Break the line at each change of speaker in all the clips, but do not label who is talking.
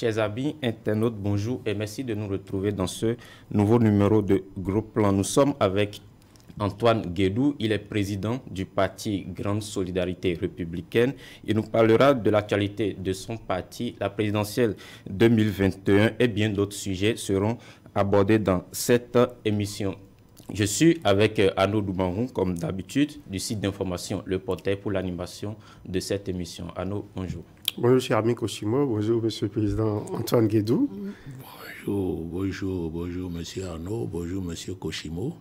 Chers amis internautes, bonjour et merci de nous retrouver dans ce nouveau numéro de Groupe Plan. Nous sommes avec Antoine Guédou, il est président du parti Grande Solidarité Républicaine. Il nous parlera de l'actualité de son parti, la présidentielle 2021 et bien d'autres sujets seront abordés dans cette émission. Je suis avec Arnaud Doumarou, comme d'habitude, du site d'information Le Portail pour l'animation de cette émission. Arnaud, bonjour.
Bonjour, cher ami Koshimo. Bonjour, monsieur le président Antoine Guédou.
Bonjour, monsieur Arnaud. Bonjour, monsieur Koshimo.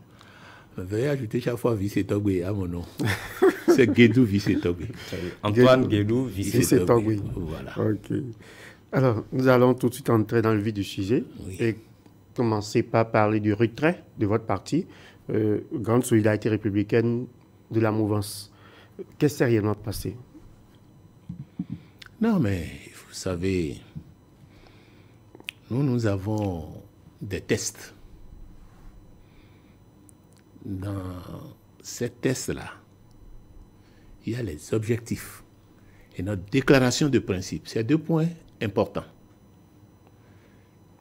Veuillez ajouter chaque fois Vice-Togwe à mon nom. C'est Guédou Vice-Togwe.
Antoine Guédou Vice-Togwe.
Voilà.
Ok. Alors, nous allons tout de suite entrer dans le vif du sujet et commencer par parler du retrait de votre parti, Grande Solidarité Républicaine, de la mouvance. Qu'est-ce qui s'est réellement passé?
Non, mais vous savez, nous avons des tests. Dans ces tests-là, il y a les objectifs et notre déclaration de principe. C'est deux points importants.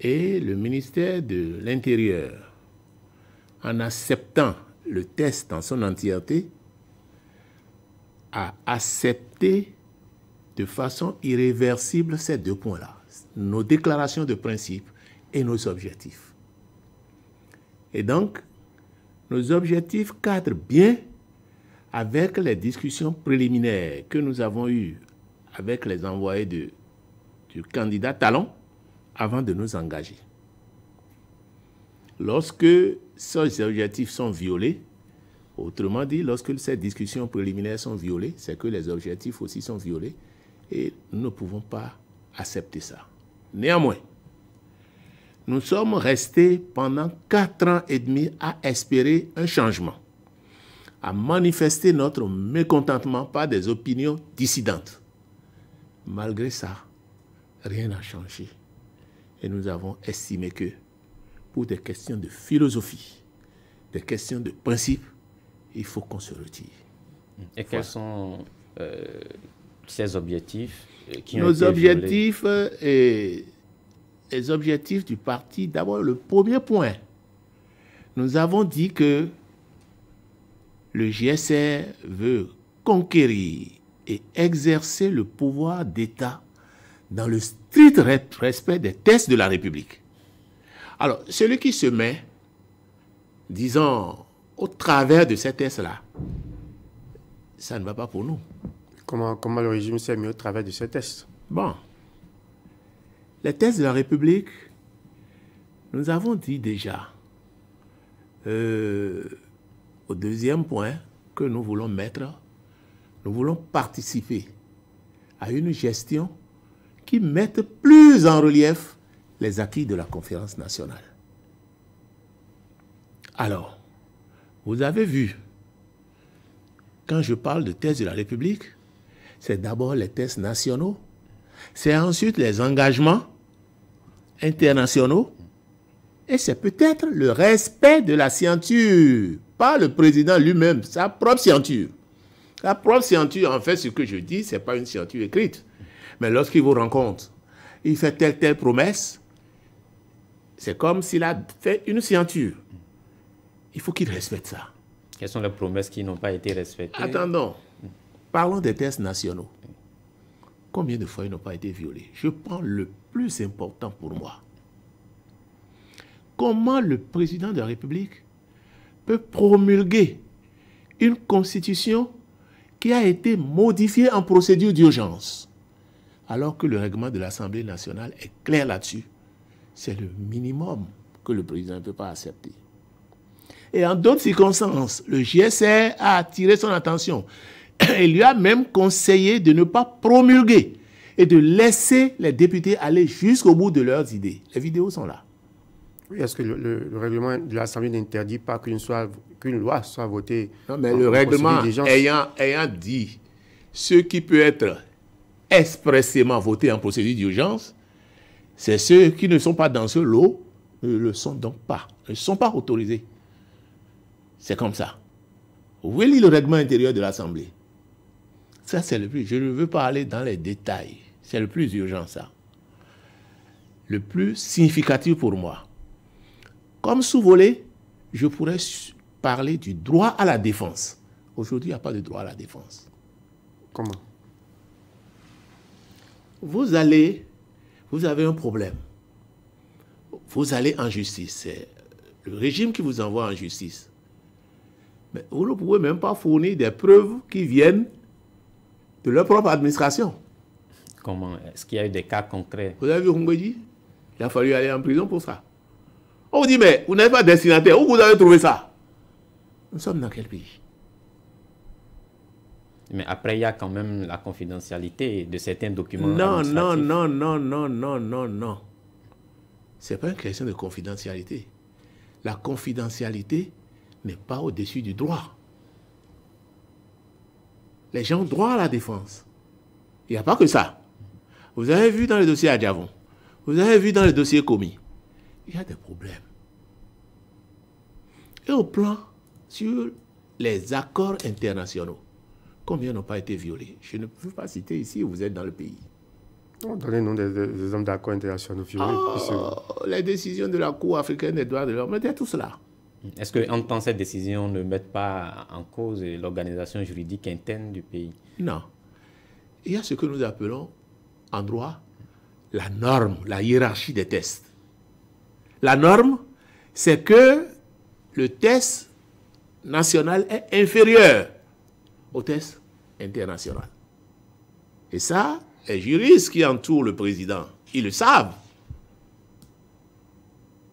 Et le ministère de l'Intérieur, en acceptant le test en son entièreté, a accepté de façon irréversible ces deux points-là, nos déclarations de principe et nos objectifs. Et donc, nos objectifs cadrent bien avec les discussions préliminaires que nous avons eues avec les envoyés du candidat Talon avant de nous engager. Lorsque ces objectifs sont violés, autrement dit, lorsque ces discussions préliminaires sont violées, c'est que les objectifs aussi sont violés et nous ne pouvons pas accepter ça. Néanmoins, nous sommes restés pendant 4 ans et demi à espérer un changement, à manifester notre mécontentement par des opinions dissidentes. Malgré ça, rien n'a changé. Et nous avons estimé que pour des questions de philosophie, des questions de principe, il faut qu'on se retire.
Et quels sont ces objectifs
Nos objectifs et les objectifs du parti, d'abord le premier point, nous avons dit que le GSR veut conquérir et exercer le pouvoir d'État dans le strict respect des tests de la République. Alors, celui qui se met, disons, au travers de ces tests-là, ça ne va pas pour nous.
Comment le régime s'est mis au travers de ces tests?
Bon. Les tests de la République, nous avons dit déjà, au deuxième point que nous voulons mettre, nous voulons participer à une gestion qui mette plus en relief les acquis de la conférence nationale. Alors, vous avez vu, quand je parle de tests de la République, c'est d'abord les tests nationaux, c'est ensuite les engagements internationaux, et c'est peut-être le respect de la signature, pas le président lui-même, sa propre signature. La propre signature, en fait, ce que je dis, ce n'est pas une signature écrite. Mais lorsqu'il vous rencontre, il fait telle promesse, c'est comme s'il a fait une signature. Il faut qu'il respecte ça.
Quelles sont les promesses qui n'ont pas été respectées?
Attendons. Parlons des tests nationaux. Combien de fois ils n'ont pas été violés? Je prends le plus important pour moi. Comment le président de la République peut promulguer une constitution qui a été modifiée en procédure d'urgence, alors que le règlement de l'Assemblée nationale est clair là-dessus? C'est le minimum que le président ne peut pas accepter. Et en d'autres circonstances, le GSR a attiré son attention. Il lui a même conseillé de ne pas promulguer et de laisser les députés aller jusqu'au bout de leurs idées. Les vidéos sont là.
Oui, est-ce que le règlement de l'Assemblée n'interdit pas qu'une loi soit votée?
Non, mais le règlement ayant dit ce qui peut être expressément voté en procédure d'urgence, c'est ceux qui ne sont pas dans ce lot ne le sont donc pas, ne sont pas autorisés. C'est comme ça. Vous voyez le règlement intérieur de l'Assemblée. Ça, c'est le plus. Je ne veux pas aller dans les détails. C'est le plus urgent, ça. le plus significatif pour moi. Comme sous-volet, je pourrais parler du droit à la défense. Aujourd'hui, il n'y a pas de droit à la défense.
Comment?
Vous avez un problème. Vous allez en justice. C'est le régime qui vous envoie en justice. Mais vous ne pouvez même pas fournir des preuves qui viennent de leur propre administration.
Comment? Est-ce qu'il y a eu des cas concrets?
Vous avez vu Humbedi? Il a fallu aller en prison pour ça. On vous dit, mais vous n'êtes pas destinataire. Où vous avez trouvé ça? Nous sommes dans quel pays?
Mais après, il y a quand même la confidentialité de certains documents.
Non. Ce n'est pas une question de confidentialité. La confidentialité n'est pas au-dessus du droit. Les gens ont droit à la défense. Il n'y a pas que ça. Vous avez vu dans le dossier Adjavon, vous avez vu dans le dossier Komi, il y a des problèmes. Et au plan sur les accords internationaux, combien n'ont pas été violés? Je ne peux pas citer ici, vous êtes dans le pays.
Donnez-nous des hommes d'accords internationaux violés.
Les décisions de la Cour africaine des droits de l'homme, mettez tout cela.
Est-ce qu'en temps, cette décision ne met pas en cause l'organisation juridique interne du pays?
Non. Il y a ce que nous appelons en droit la norme, la hiérarchie des tests. La norme, c'est que le test national est inférieur au test international. Et ça, les juristes qui entourent le président, ils le savent.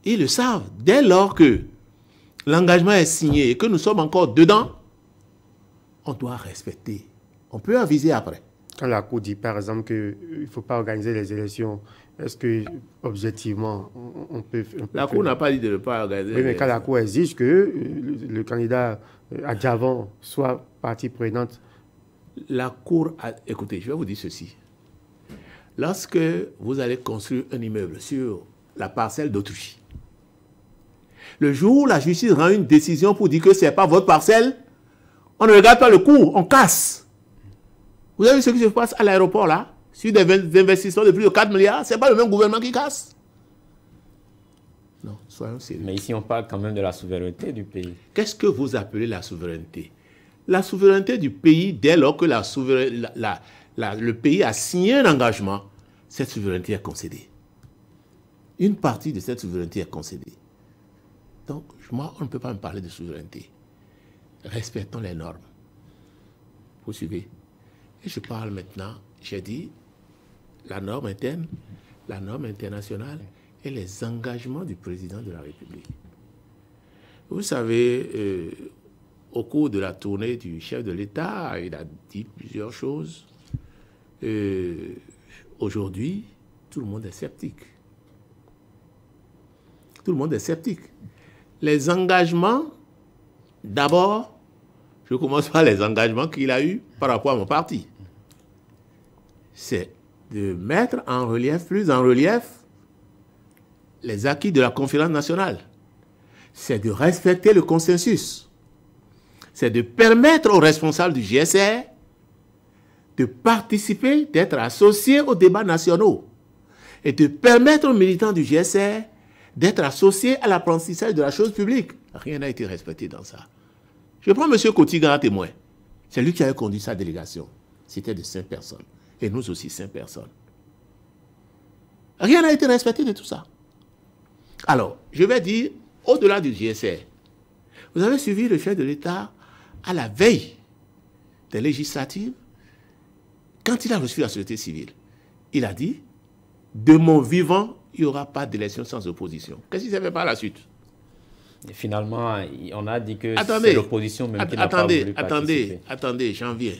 Ils le savent. Dès lors que l'engagement est signé et que nous sommes encore dedans, on doit respecter. On peut aviser après.
Quand la Cour dit, par exemple, qu'il ne faut pas organiser les élections, est-ce que, objectivement, on peut...
La Cour n'a pas dit de ne pas organiser
les élections. Oui, mais quand la Cour exige que le candidat Adjavon soit partie prenante...
La Cour a... Écoutez, je vais vous dire ceci. Lorsque vous allez construire un immeuble sur la parcelle d'autrui, le jour où la justice rend une décision pour dire que ce n'est pas votre parcelle, on ne regarde pas le cours, on casse. Vous avez vu ce qui se passe à l'aéroport là, sur des investissements de plus de 4 milliards, ce n'est pas le même gouvernement qui casse. Non, soyons sérieux.
Mais ici, on parle quand même de la souveraineté du pays.
Qu'est-ce que vous appelez la souveraineté? La souveraineté du pays, dès lors que le pays a signé un engagement, cette souveraineté est concédée. Une partie de cette souveraineté est concédée. Donc, moi, on ne peut pas me parler de souveraineté. Respectons les normes. Vous suivez? Et je parle maintenant, j'ai dit, la norme interne, la norme internationale et les engagements du président de la République. Vous savez, au cours de la tournée du chef de l'État, il a dit plusieurs choses. Aujourd'hui, tout le monde est sceptique. Tout le monde est sceptique. Les engagements, d'abord, je commence par les engagements qu'il a eus par rapport à mon parti. C'est de mettre en relief, plus en relief, les acquis de la conférence nationale. C'est de respecter le consensus. C'est de permettre aux responsables du GSR de participer, d'être associés aux débats nationaux et de permettre aux militants du GSR d'être associés à l'apprentissage de la chose publique. Rien n'a été respecté dans ça. Je prends M. Kotiga à témoin. C'est lui qui avait conduit sa délégation. C'était de 5 personnes. Et nous aussi 5 personnes. Rien n'a été respecté de tout ça. Alors, je vais dire, au-delà du GSR, vous avez suivi le chef de l'État à la veille des législatives, quand il a reçu la société civile. Il a dit, de mon vivant, il n'y aura pas d'élection sans opposition. Qu'est-ce qui s'est fait par la suite?
Et finalement, on a dit que c'est l'opposition même qui n'a pas voulu participer.
Attendez, j'en viens.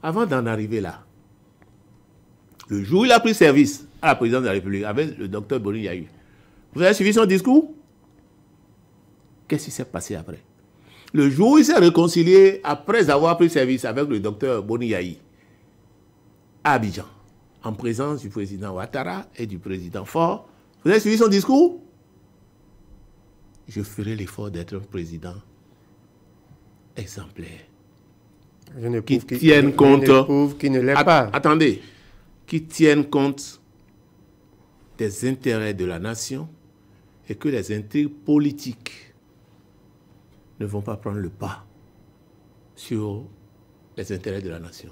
Avant d'en arriver là, le jour où il a pris service à la présidence de la République avec le docteur Boni Yayu, vous avez suivi son discours? Qu'est-ce qui s'est passé après? Le jour où il s'est réconcilié après avoir pris service avec le docteur Boni Yayi à Abidjan, en présence du président Ouattara et du président Faure, vous avez suivi son discours? Je ferai l'effort d'être un président exemplaire. Qui tienne compte...
qui ne l'est pas.
Attendez. Qui tienne compte des intérêts de la nation et que les intrigues politiques ne vont pas prendre le pas sur les intérêts de la nation.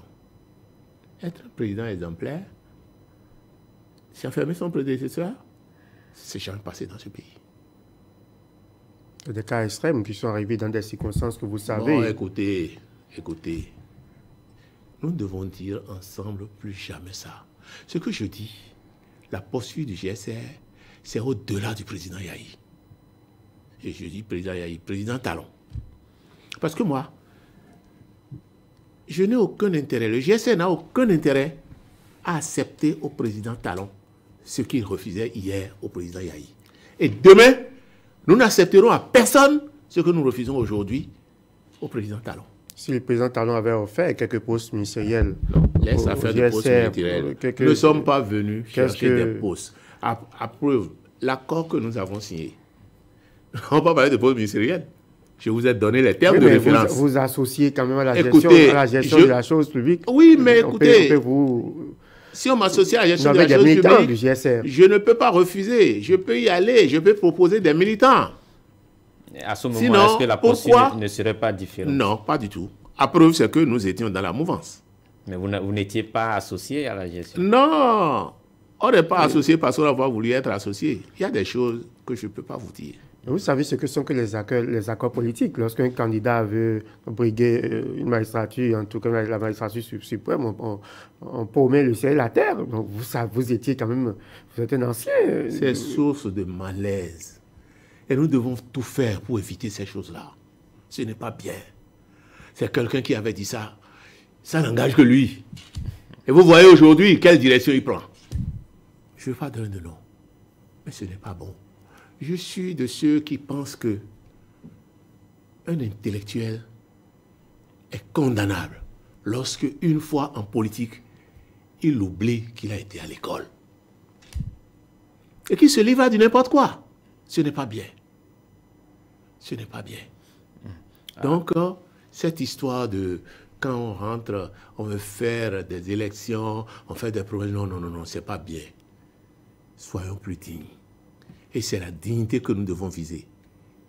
Être un président exemplaire, c'est enfermer son prédécesseur, c'est jamais passé dans ce pays.
Il y a des cas extrêmes qui sont arrivés dans des circonstances que vous savez.
Bon, écoutez, nous devons dire ensemble plus jamais ça. Ce que je dis, la poursuite du GSR, c'est au-delà du président Yahi. Et je dis président Yahi, président Talon. Parce que moi, je n'ai aucun intérêt, le GSR n'a aucun intérêt à accepter au président Talon ce qu'il refusait hier au président Yahi. Et demain, nous n'accepterons à personne ce que nous refusons aujourd'hui au président Talon.
Si le président Talon avait offert quelques postes ministériels,
laisse affaire de postes ministériels. Nous ne sommes pas venus chercher des postes. À preuve, l'accord que nous avons signé, on ne va pas parler de postes ministériels. Je vous ai donné les termes de référence.
Vous associez quand même à la gestion de la chose publique.
Oui, mais écoutez, si on m'associe à la gestion de la chose publique, je ne peux pas refuser. Je peux y aller, je peux proposer des militants.
À ce moment, est-ce que la posture ne serait pas différente?
Non, pas du tout. À preuve, c'est que nous étions dans la mouvance.
Mais vous n'étiez pas associé à la gestion?
Non, on n'est pas associé parce qu'on a voulu être associé. Il y a des choses que je ne peux pas vous dire.
Vous savez ce que sont que les accords politiques. Lorsqu'un candidat veut briguer une magistrature, en tout cas la magistrature suprême, on promet le ciel et la terre. Donc vous étiez quand même, vous êtes un ancien.
C'est source de malaise. Et nous devons tout faire pour éviter ces choses-là. Ce n'est pas bien. C'est quelqu'un qui avait dit ça. Ça n'engage que lui. Et vous voyez aujourd'hui quelle direction il prend. Je ne veux pas donner de nom. Mais ce n'est pas bon. Je suis de ceux qui pensent que un intellectuel est condamnable lorsque, une fois en politique, il oublie qu'il a été à l'école. Et qu'il se livre à du n'importe quoi. Ce n'est pas bien. Ce n'est pas bien. Donc, cette histoire de quand on rentre, on veut faire des élections, on fait des promesses. Non, non, non, non, c'est pas bien. Soyons plus dignes. Et c'est la dignité que nous devons viser.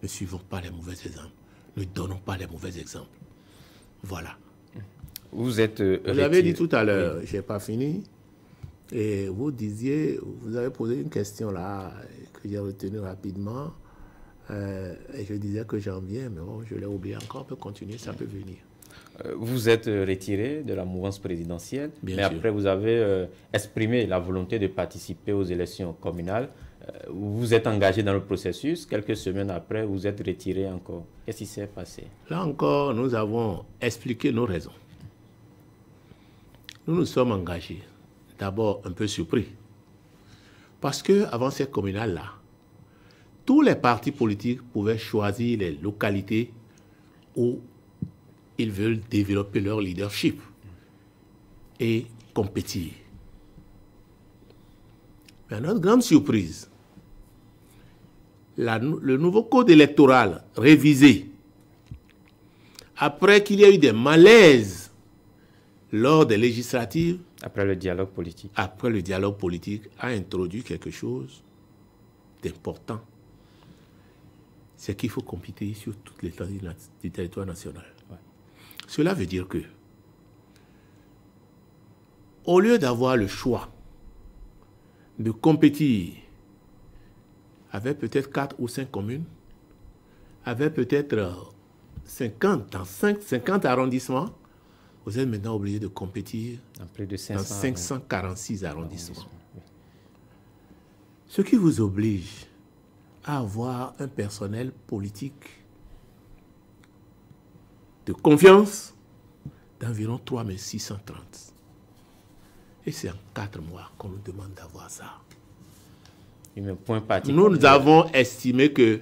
Ne suivons pas les mauvais exemples. Ne donnons pas les mauvais exemples. Voilà.
Vous êtes
vous avez dit tout à l'heure, je n'ai pas fini, et vous disiez, vous avez posé une question là, que j'ai retenue rapidement, et je disais que j'en viens, mais bon, je l'ai oublié encore, on peut continuer, ça peut venir.
Vous êtes retiré de la mouvance présidentielle,
Bien
mais
sûr.
après vous avez exprimé la volonté de participer aux élections communales. Vous êtes engagé dans le processus. Quelques semaines après, vous êtes retiré encore. Qu'est-ce qui s'est passé?
Là encore, nous avons expliqué nos raisons. Nous nous sommes engagés, d'abord un peu surpris, parce qu'avant cette communale-là, tous les partis politiques pouvaient choisir les localités où ils veulent développer leur leadership et compétir. Mais à notre grande surprise, le nouveau code électoral révisé, après qu'il y a eu des malaises lors des législatives,
Après le dialogue politique,
a introduit quelque chose d'important. C'est qu'il faut compétir sur toutes les étendues du territoire national.
Ouais.
Cela veut dire que, au lieu d'avoir le choix de compétir avec peut-être 4 ou 5 communes, avec peut-être 50 arrondissements, vous êtes maintenant obligé de compétir
dans plus de
dans 546 arrondissements.
Oui.
Ce qui vous oblige à avoir un personnel politique de confiance d'environ 3630. Et c'est en 4 mois qu'on nous demande d'avoir ça. Nous avons estimé que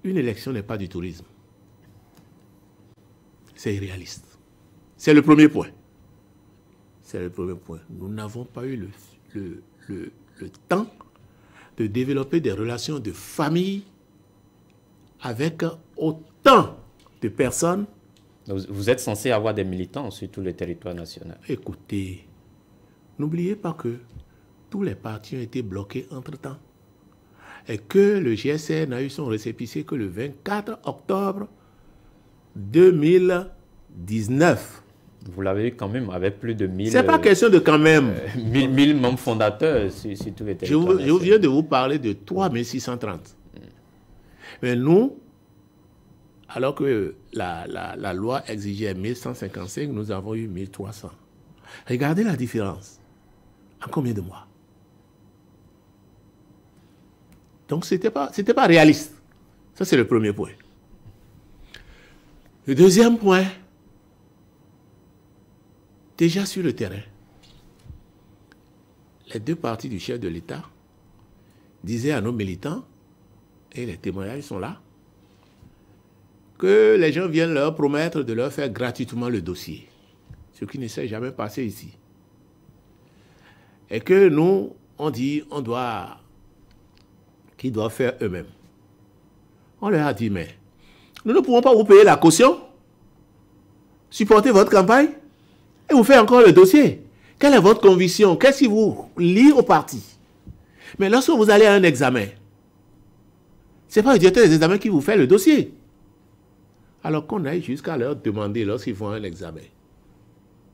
une élection n'est pas du tourisme. C'est irréaliste. C'est le premier point. C'est le premier point. Nous n'avons pas eu le temps de développer des relations de famille avec autant de personnes.
Vous êtes censé avoir des militants sur tout le territoire national.
Écoutez, N'oubliez pas que tous les partis ont été bloqués entre-temps. Et que le GSR n'a eu son récépissé que le 24 octobre 2019.
Vous l'avez eu quand même avec plus de 1000...
C'est pas question de quand même.
1000 membres fondateurs sur tous les
Je
territoires.
viens de vous parler de 3630. Mais nous, alors que la loi exigeait 1155, nous avons eu 1300. Regardez la différence. En combien de mois? Donc, ce n'était pas réaliste. Ça, c'est le premier point. Le deuxième point, déjà sur le terrain, les deux parties du chef de l'État disaient à nos militants, et les témoignages sont là, que les gens viennent leur promettre de leur faire gratuitement le dossier, ce qui ne s'est jamais passé ici. Et que nous, on dit, qu'ils doivent faire eux-mêmes. On leur a dit, mais nous ne pouvons pas vous payer la caution, supporter votre campagne, et vous faire encore le dossier. Quelle est votre conviction? Qu'est-ce qui vous lie au parti? Mais lorsque vous allez à un examen, ce n'est pas le directeur des examens qui vous fait le dossier. Alors qu'on aille jusqu'à leur demander, lorsqu'ils font un examen,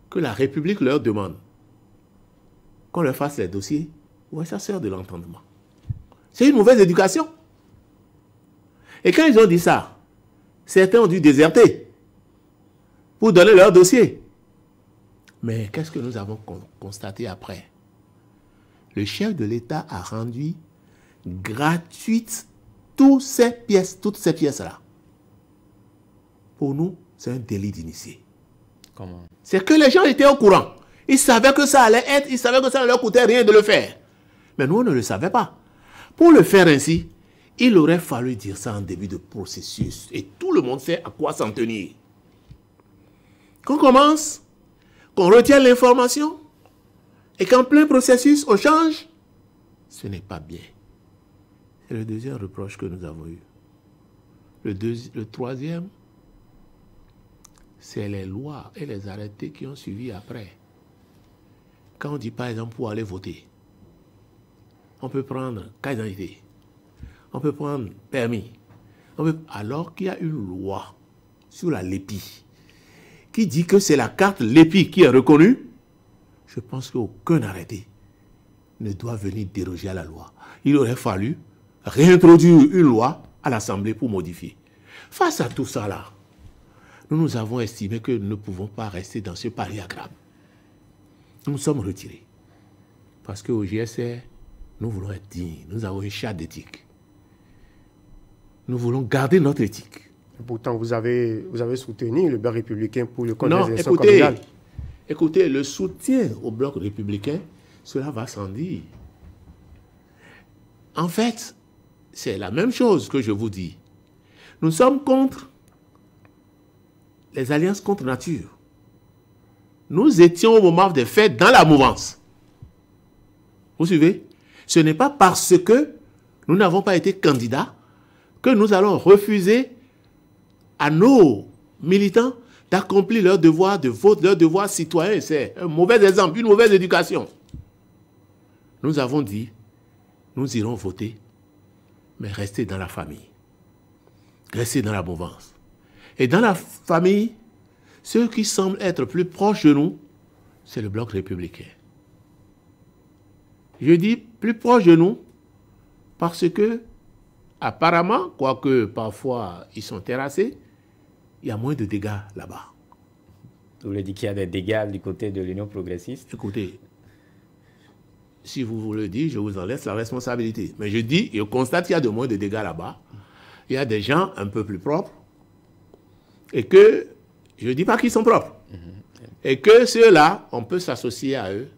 que la République leur demande qu'on leur fasse les dossiers, ouais, ça sert de l'entendement. C'est une mauvaise éducation. Et quand ils ont dit ça, certains ont dû déserter pour donner leur dossier. Mais qu'est-ce que nous avons constaté après? Le chef de l'État a rendu gratuites toutes ces pièces-là. Pour nous, c'est un délit d'initié.
Comment?
C'est que les gens étaient au courant. Ils savaient que ça allait être, ils savaient que ça ne leur coûtait rien de le faire. Mais nous, on ne le savait pas. Pour le faire ainsi, il aurait fallu dire ça en début de processus. Et tout le monde sait à quoi s'en tenir. Qu'on commence, qu'on retienne l'information, et qu'en plein processus, on change, ce n'est pas bien. C'est le deuxième reproche que nous avons eu. Le troisième, c'est les lois et les arrêtés qui ont suivi après. Quand on dit par exemple pour aller voter, on peut prendre carte d'identité, on peut prendre permis, alors qu'il y a une loi sur la LEPI qui dit que c'est la carte LEPI qui est reconnue, je pense qu'aucun arrêté ne doit venir déroger à la loi. Il aurait fallu réintroduire une loi à l'Assemblée pour modifier. Face à tout ça là, nous avons estimé que nous ne pouvons pas rester dans ce pari à crabe. Nous nous sommes retirés. Parce qu'au GSR, nous voulons être dignes. Nous avons une charte d'éthique. Nous voulons garder notre éthique.
Et pourtant, vous avez soutenu le bloc républicain pour le compte des élections communales.
Écoutez, le soutien au bloc républicain, cela va sans dire. En fait, c'est la même chose que je vous dis. Nous sommes contre les alliances contre nature. Nous étions au moment des faits dans la mouvance. Vous suivez? Ce n'est pas parce que nous n'avons pas été candidats que nous allons refuser à nos militants d'accomplir leur devoir de vote, leur devoir citoyen. C'est un mauvais exemple, une mauvaise éducation. Nous avons dit, nous irons voter, mais rester dans la famille. Rester dans la mouvance. Et dans la famille, ceux qui semblent être plus proches de nous, c'est le bloc républicain. Je dis plus proche de nous parce que, apparemment, quoique parfois ils sont terrassés, il y a moins de dégâts là-bas.
Vous voulez dire qu'il y a des dégâts du côté de l'Union progressiste?
Écoutez, si vous le dites, je vous en laisse la responsabilité. Mais je dis, je constate qu'il y a de moins de dégâts là-bas. Il y a des gens un peu plus propres et que, je ne dis pas qu'ils sont propres, et que ceux-là, on peut s'associer à eux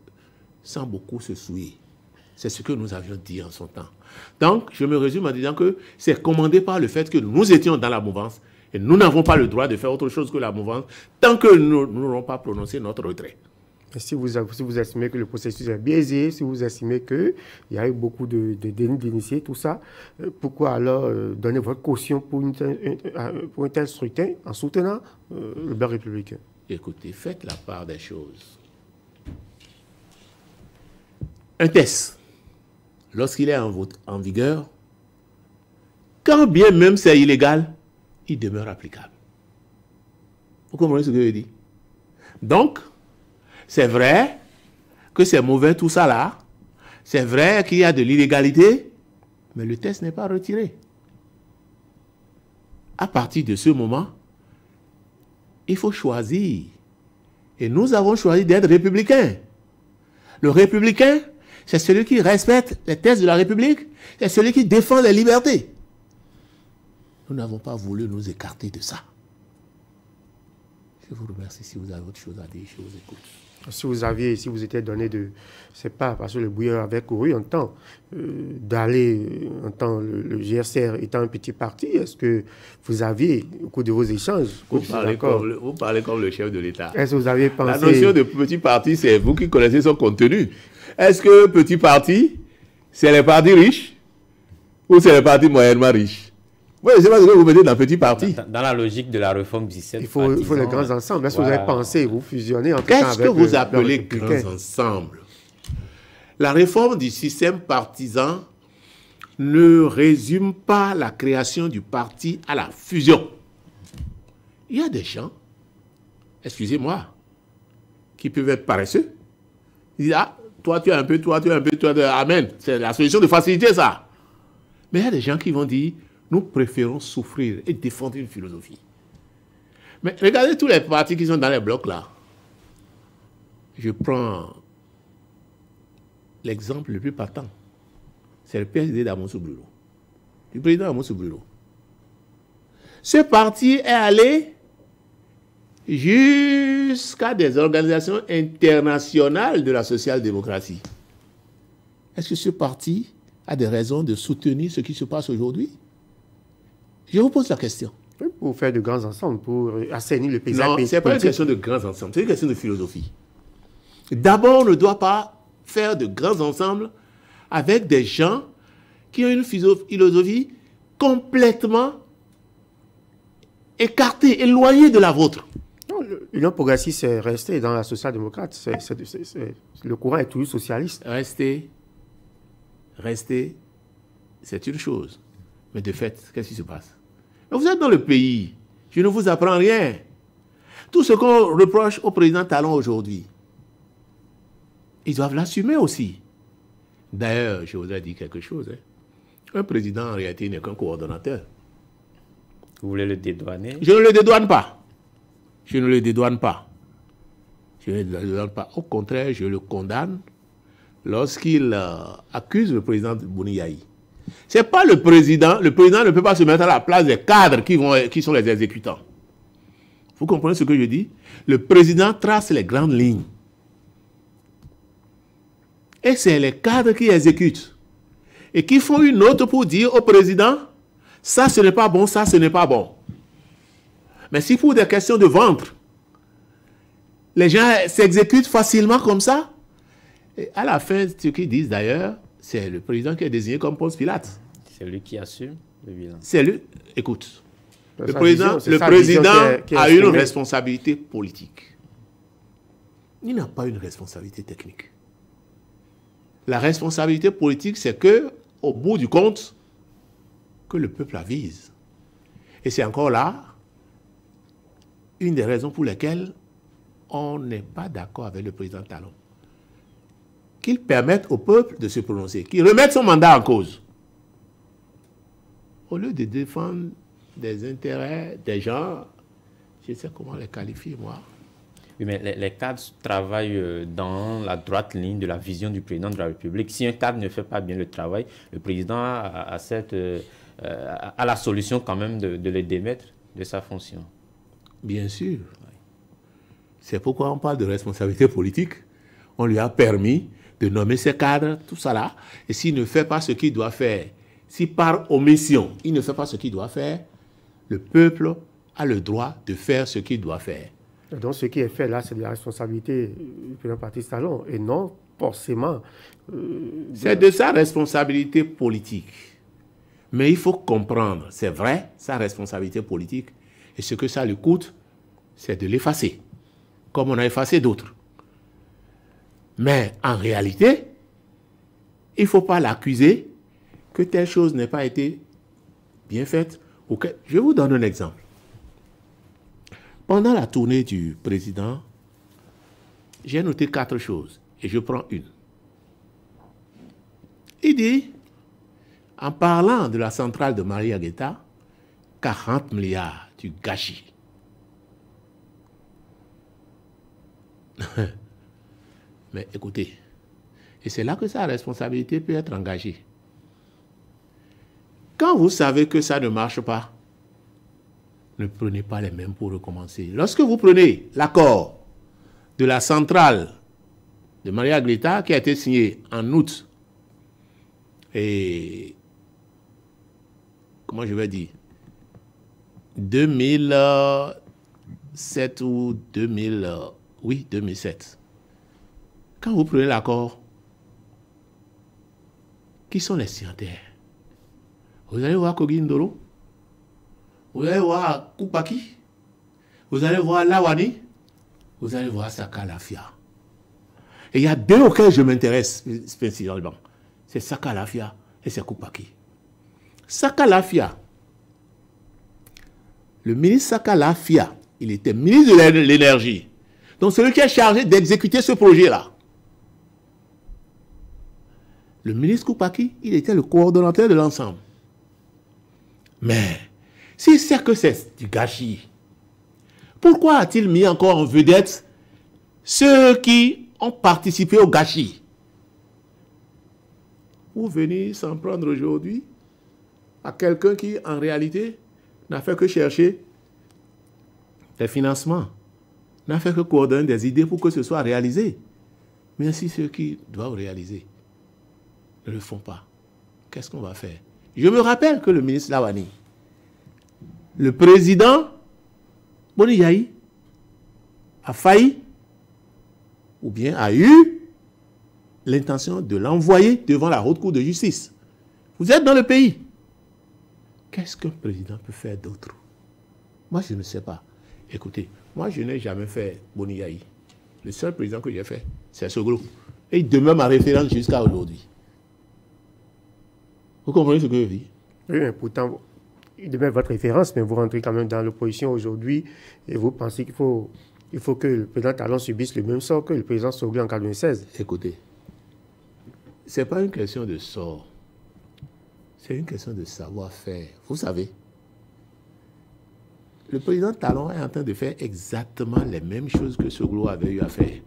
sans beaucoup se souiller. C'est ce que nous avions dit en son temps. Donc, je me résume en disant que c'est commandé par le fait que nous étions dans la mouvance et nous n'avons pas le droit de faire autre chose que la mouvance tant que nous n'aurons pas prononcé notre retrait.
Si vous estimez que le processus est biaisé, si vous estimez qu'il y a eu beaucoup de dénis d'initiés, tout ça, pourquoi alors donner votre caution pour un tel scrutin en soutenant le bloc républicain?
Écoutez, faites la part des choses. un test, lorsqu'il est en vigueur, quand bien même c'est illégal, il demeure applicable. Vous comprenez ce que je dis? Donc, c'est vrai que c'est mauvais tout ça là. C'est vrai qu'il y a de l'illégalité, mais le test n'est pas retiré. À partir de ce moment, il faut choisir. Et nous avons choisi d'être républicains. Le républicain, c'est celui qui respecte les thèses de la République, c'est celui qui défend les libertés. Nous n'avons pas voulu nous écarter de ça. Je vous remercie. Si vous avez autre chose à dire, je vous écoute.
Si vous étiez donné de... C'est pas parce que le bouilleur avait couru un temps d'aller, un temps, le GRCR étant un petit parti, est-ce que vous aviez, au cours de vos échanges...
Vous parlez comme le chef de l'État.
Est-ce que vous avez pensé...
La notion de petit parti, c'est vous qui connaissez son contenu. Est-ce que petit parti, c'est les partis riches ou c'est les partis moyennement riches? Oui, je ne sais pas ce que vous mettez dans petit parti.
Dans la logique de la réforme 17,
il faut les grands ensembles. Est-ce que vous avez pensé, vous fusionner en
Qu'est-ce que vous appelez grands ensembles? La réforme du système partisan ne résume pas la création du parti à la fusion. Il y a des gens, excusez-moi, qui peuvent être paresseux. Ils disent, ah, toi tu as un peu, toi tu as un peu, toi tu as... Amen. C'est la solution de facilité, ça. Mais il y a des gens qui vont dire, nous préférons souffrir et défendre une philosophie. Mais regardez tous les partis qui sont dans les blocs là. Je prends l'exemple le plus patent. C'est le PSD d'Amonsou Bruno. Du président Amonsou Bruno. Ce parti est allé jusqu'à des organisations internationales de la social-démocratie. Est-ce que ce parti a des raisons de soutenir ce qui se passe aujourd'hui? Je vous pose la question.
Pour faire de grands ensembles, pour assainir le paysage.
Non, ce n'est pas une question de grands ensembles, c'est une question de philosophie. D'abord, on ne doit pas faire de grands ensembles avec des gens qui ont une philosophie complètement écartée, éloignée de la vôtre.
L'Union progressiste est restée dans la social-démocrate. Le courant est toujours socialiste.
Rester, c'est une chose. Mais de fait, qu'est-ce qui se passe? Vous êtes dans le pays. Je ne vous apprends rien. Tout ce qu'on reproche au président Talon aujourd'hui, ils doivent l'assumer aussi. D'ailleurs, je voudrais dire quelque chose. Un président, en réalité, n'est qu'un coordonnateur.
Vous voulez le dédouaner?
Je ne le dédouane pas. Je ne le dédouane pas. Je ne le dédouane pas. Au contraire, je le condamne lorsqu'il accuse le président Bouniaï. Ce n'est pas le président. Le président ne peut pas se mettre à la place des cadres qui sont les exécutants. Vous comprenez ce que je dis? Le président trace les grandes lignes. Et c'est les cadres qui exécutent. Et qui font une note pour dire au président, ça ce n'est pas bon, ça ce n'est pas bon. Mais si pour des questions de ventre, les gens s'exécutent facilement comme ça, et à la fin, ce qu'ils disent d'ailleurs, c'est le président qui est désigné comme Ponce Pilate.
C'est lui qui assume le bilan.
C'est lui. Écoute, le président a une responsabilité politique. Il n'a pas une responsabilité technique. La responsabilité politique, c'est que, au bout du compte, que le peuple avise. Et c'est encore là une des raisons pour lesquelles on n'est pas d'accord avec le président Talon. Qu'il permette au peuple de se prononcer, qu'il remette son mandat en cause. Au lieu de défendre des intérêts des gens, je sais comment les qualifier, moi.
Oui, mais les cadres travaillent dans la droite ligne de la vision du président de la République. Si un cadre ne fait pas bien le travail, le président a la solution quand même de le démettre de sa fonction.
Bien sûr. Oui. C'est pourquoi on parle de responsabilité politique. On lui a permis de nommer ses cadres, tout ça là. Et s'il ne fait pas ce qu'il doit faire, si par omission, il ne fait pas ce qu'il doit faire, le peuple a le droit de faire ce qu'il doit faire.
Donc ce qui est fait là, c'est de la responsabilité du président Patrice Talon et non forcément...
c'est de sa responsabilité politique. Mais il faut comprendre, c'est vrai, sa responsabilité politique. Et ce que ça lui coûte, c'est de l'effacer, comme on a effacé d'autres. Mais en réalité, il ne faut pas l'accuser que telle chose n'ait pas été bien faite. Je vous donne un exemple. Pendant la tournée du président, j'ai noté 4 choses et je prends une. Il dit, en parlant de la centrale de Mariagueta, 40 milliards du gâchis. Mais écoutez, et c'est là que sa responsabilité peut être engagée. Quand vous savez que ça ne marche pas, ne prenez pas les mêmes pour recommencer. Lorsque vous prenez l'accord de la centrale de Mariagueta qui a été signé en août et comment je vais dire 2007 ou 2007. Quand vous prenez l'accord, qui sont les signataires? Vous allez voir Kogi Ndolo, vous allez voir Koupaki, vous allez voir Lawani, vous allez voir Saka Lafia. Et il y a 2 auxquels je m'intéresse spécialement. C'est Saka Lafia et c'est Koupaki. Saka Lafia, le ministre Saka Lafia, il était ministre de l'énergie. Donc celui qui est chargé d'exécuter ce projet-là. Le ministre Koupaki, il était le coordonnateur de l'ensemble. Mais, s'il sait que c'est du gâchis, pourquoi a-t-il mis encore en vedette ceux qui ont participé au gâchis? Vous venez s'en prendre aujourd'hui à quelqu'un qui, en réalité, n'a fait que chercher des financements, n'a fait que coordonner des idées pour que ce soit réalisé. Mais si ceux qui doivent réaliser ne le font pas, qu'est-ce qu'on va faire? Je me rappelle que le ministre Lawani, le président Boni Yayi, a failli ou bien a eu l'intention de l'envoyer devant la haute cour de justice. Vous êtes dans le pays. Qu'est-ce qu'un président peut faire d'autre? Moi, je ne sais pas. Écoutez, moi, je n'ai jamais fait Boni Yayi. Le seul président que j'ai fait, c'est Soglo. Et il demeure ma référence jusqu'à aujourd'hui. Vous comprenez ce que je dis?
Oui, mais pourtant, il demeure votre référence, mais vous rentrez quand même dans l'opposition aujourd'hui et vous pensez qu'il faut que le président Talon subisse le même sort que le président Soglo en 1996.
Écoutez, ce n'est pas une question de sort. C'est une question de savoir-faire. Vous savez, le président Talon est en train de faire exactement les mêmes choses que Soglo avait eu à faire.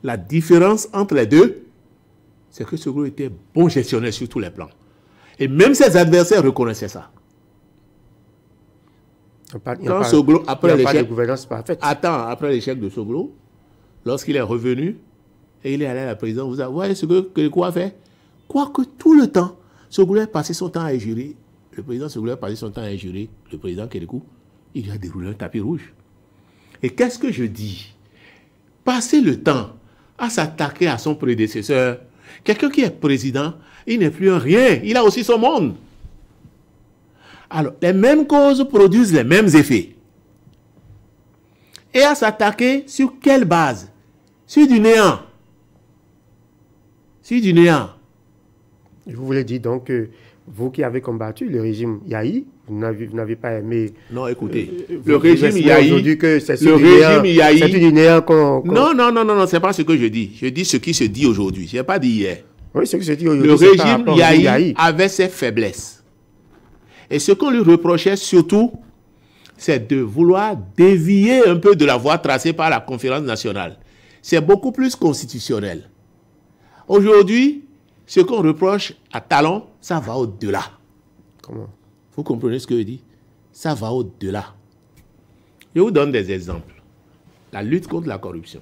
La différence entre les deux, c'est que Soglo était bon gestionnaire sur tous les plans. Et même ses adversaires reconnaissaient ça. Quand Soglo, après l'échec de Soglo, lorsqu'il est revenu et il est allé à la présidence, vous voyez ce que Kérékou a fait? Quoique tout le temps, Soglo a passé son temps à injurer, le président Soglo a passé son temps à injurer le président Kérékou, il lui a déroulé un tapis rouge. Et qu'est-ce que je dis? Passer le temps à s'attaquer à son prédécesseur, quelqu'un qui est président, il n'est plus un rien, il a aussi son monde. Alors, les mêmes causes produisent les mêmes effets. Et à s'attaquer sur quelle base? Sur du néant. Sur du néant.
Vous voulez dire donc que vous qui avez combattu le régime Yahi, vous n'avez pas aimé...
Non, écoutez, le régime Yahi...
aujourd'hui que c'est
le régime Yahi...
C'est du néant qu'on...
Non, c'est pas ce que je dis. Je dis ce qui se dit aujourd'hui. Je n'ai pas dit hier.
Oui, ce qui se dit aujourd'hui.
Le régime Yahi avait ses faiblesses. Et ce qu'on lui reprochait surtout, c'est de vouloir dévier un peu de la voie tracée par la conférence nationale. C'est beaucoup plus constitutionnel. Aujourd'hui, ce qu'on reproche à Talon, ça va au-delà.
Comment?
Vous comprenez ce que je dis? Ça va au-delà. Je vous donne des exemples. La lutte contre la corruption.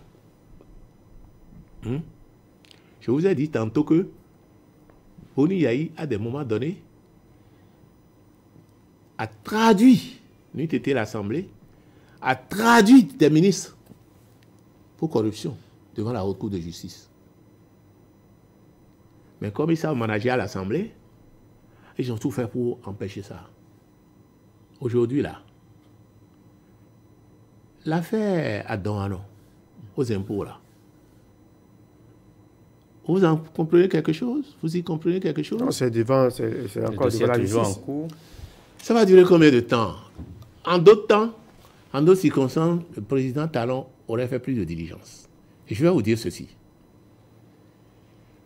Je vous ai dit tantôt que Boni Yayi, à des moments donnés, a traduit, n'eût été l'Assemblée, a traduit des ministres pour corruption devant la haute cour de justice. Mais comme ils savent manager à l'Assemblée, ils ont tout fait pour empêcher ça. Aujourd'hui, là, l'affaire Adon Anon, aux impôts, là, Vous en comprenez quelque chose? Vous y comprenez quelque chose?
Non, c'est devant, c'est encore devant la
toujours en
justice.
cours.
Ça va durer combien de temps? En d'autres temps, en d'autres circonstances, le président Talon aurait fait plus de diligence. Et je vais vous dire ceci.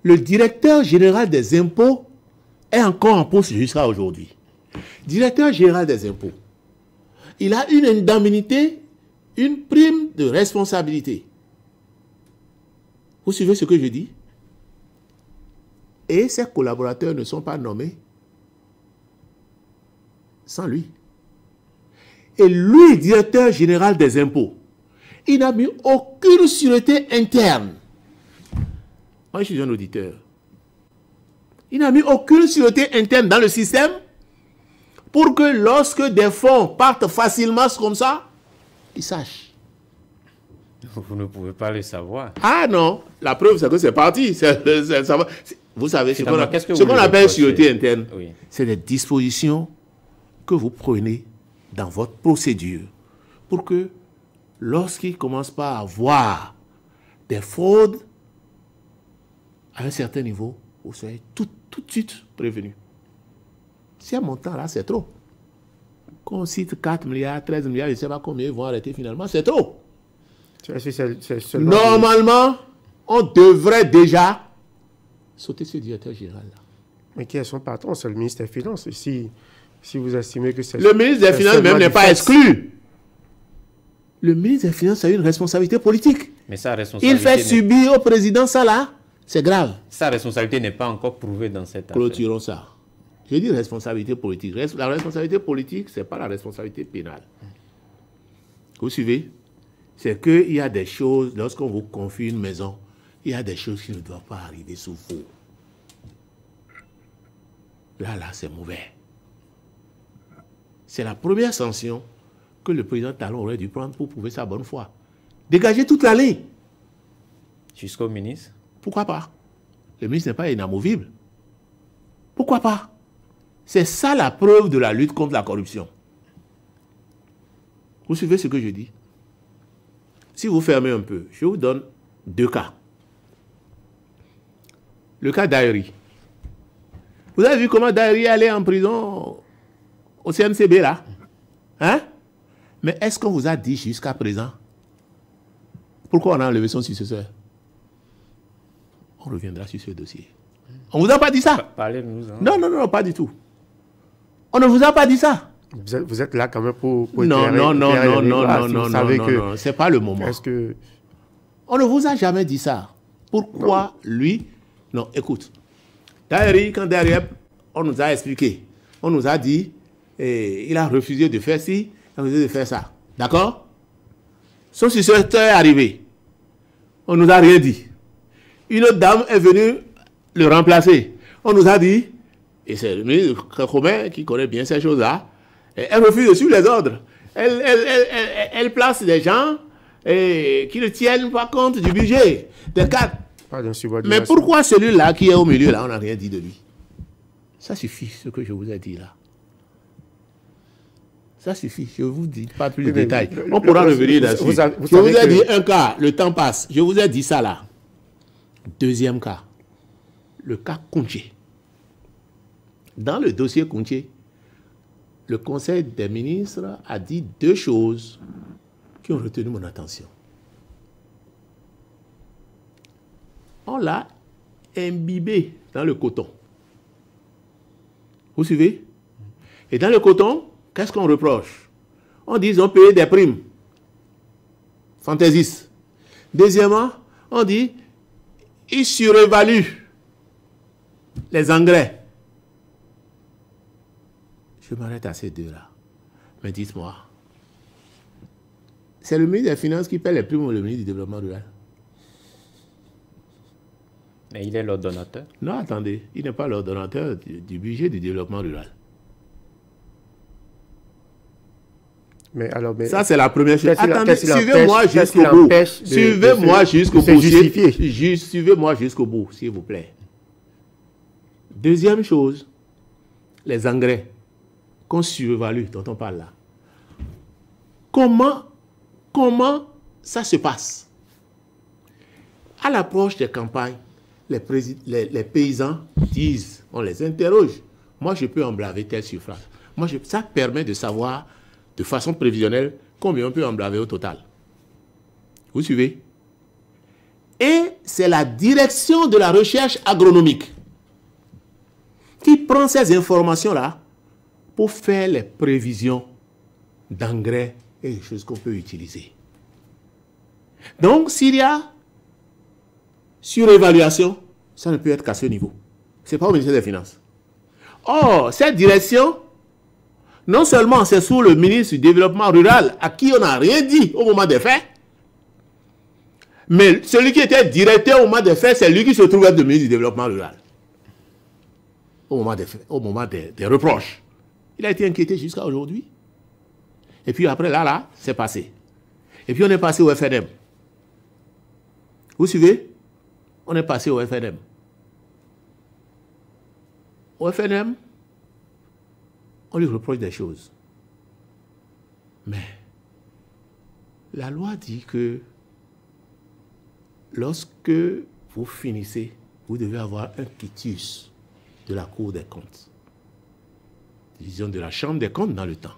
Le directeur général des impôts est encore en poste jusqu'à aujourd'hui. Directeur général des impôts. Il a une indemnité, une prime de responsabilité. Vous suivez ce que je dis? Et ses collaborateurs ne sont pas nommés sans lui. Et lui, directeur général des impôts, il n'a mis aucune sûreté interne. Moi, je suis un auditeur. Il n'a mis aucune sûreté interne dans le système pour que lorsque des fonds partent facilement comme ça, il sache.
Vous ne pouvez pas le savoir.
Ah non, la preuve c'est que c'est parti. Vous savez, ce qu'on appelle sûreté interne, oui, c'est des dispositions que vous prenez dans votre procédure pour que lorsqu'il ne commence pas à avoir des fraudes à un certain niveau, vous soyez tout de suite prévenu. Si un montant là, c'est trop. Quand on cite 4 milliards, 13 milliards, je ne sais pas combien ils vont arrêter finalement, c'est trop. Normalement, on devrait déjà sauter ce directeur général là.
Mais qui est son patron? C'est le ministre des Finances. Si vous estimez que c'est...
Le ministre des Finances même n'est pas exclu. Le ministre des Finances a une responsabilité politique.
Mais sa responsabilité...
Il fait subir au président ça là. C'est grave.
Sa responsabilité n'est pas encore prouvée dans cette affaire.
Clôturons ça. Je dis responsabilité politique. La responsabilité politique, ce n'est pas la responsabilité pénale. Vous suivez? C'est qu'il y a des choses, lorsqu'on vous confie une maison, il y a des choses qui ne doivent pas arriver sous vous. Là, c'est mauvais. C'est la première sanction que le président Talon aurait dû prendre pour prouver sa bonne foi. Dégager toute l'année.
Jusqu'au ministre?
Pourquoi pas? Le ministre n'est pas inamovible. Pourquoi pas? C'est ça la preuve de la lutte contre la corruption. Vous suivez ce que je dis? Si vous fermez un peu, je vous donne 2 cas. Le cas d'Aïri. Vous avez vu comment Daïri allait en prison au CNCB là? Hein? Mais est-ce qu'on vous a dit jusqu'à présent pourquoi on a enlevé son successeur? On reviendra sur ce dossier. On ne vous a pas dit ça?
Parlez-nous. Hein.
Non, pas du tout. On ne vous a pas dit ça.
Vous êtes là quand même pour
non, c'est pas le moment.
Est-ce que...
On ne vous a jamais dit ça. Pourquoi lui? Non, écoute. Quand derrière, on nous a expliqué. On nous a dit, il a refusé de faire ci, il a refusé de faire ça. D'accord? Son successeur est arrivé. On nous a rien dit. Une autre dame est venue le remplacer. On nous a dit, et c'est le ministre Romain qui connaît bien ces choses-là, elle refuse de suivre les ordres. Elle place des gens qui ne tiennent pas compte du budget des cadres. Mais pourquoi celui-là qui est au milieu, là, on n'a rien dit de lui? Ça suffit, ce que je vous ai dit là. Ça suffit, je ne vous dis pas plus de détails. On pourra revenir là-dessus. Je vous ai dit un cas, le temps passe. Je vous ai dit ça là. Deuxième cas, le cas Kounché. Dans le dossier Kounché, le Conseil des ministres a dit 2 choses qui ont retenu mon attention. On l'a imbibé dans le coton. Vous suivez? Et dans le coton, qu'est-ce qu'on reproche? On dit qu'ils ont payé des primes. Fantaisistes. Deuxièmement, on dit ils surévaluent les engrais. Je m'arrête à ces 2-là. Mais dites-moi, c'est le ministre des Finances qui paie les primes ou le ministre du Développement rural?
Mais il est l'ordonnateur?
Non, attendez, il n'est pas l'ordonnateur du budget du développement rural.
Mais
ça, c'est la première chose. Attendez, suivez-moi jusqu'au bout. Suivez-moi jusqu'au bout. Suivez-moi jusqu'au bout, s'il vous plaît. Deuxième chose, les engrais qu'on surévalue, dont on parle là. Comment ça se passe? À l'approche des campagnes, les paysans disent, on les interroge. Moi, je peux emblaver tel suffrage. Ça permet de savoir de façon prévisionnelle combien on peut emblaver au total. Vous suivez? Et c'est la direction de la recherche agronomique qui prend ces informations-là pour faire les prévisions d'engrais et des choses qu'on peut utiliser. Donc, s'il y a surévaluation, ça ne peut être qu'à ce niveau. Ce n'est pas au ministère des Finances. Or, cette direction, non seulement c'est sous le ministre du Développement rural, à qui on n'a rien dit au moment des faits, mais celui qui était directeur au moment des faits, c'est lui qui se trouve être le ministre du Développement rural. Au moment des faits, au moment des reproches. Il a été inquiété jusqu'à aujourd'hui. Et puis après, là, c'est passé. Et puis on est passé au FNM. Vous suivez? On est passé au FNM. Au FNM, on lui reproche des choses. Mais la loi dit que lorsque vous finissez, vous devez avoir un quitus de la Cour des comptes. Disons de la Chambre des comptes dans le temps.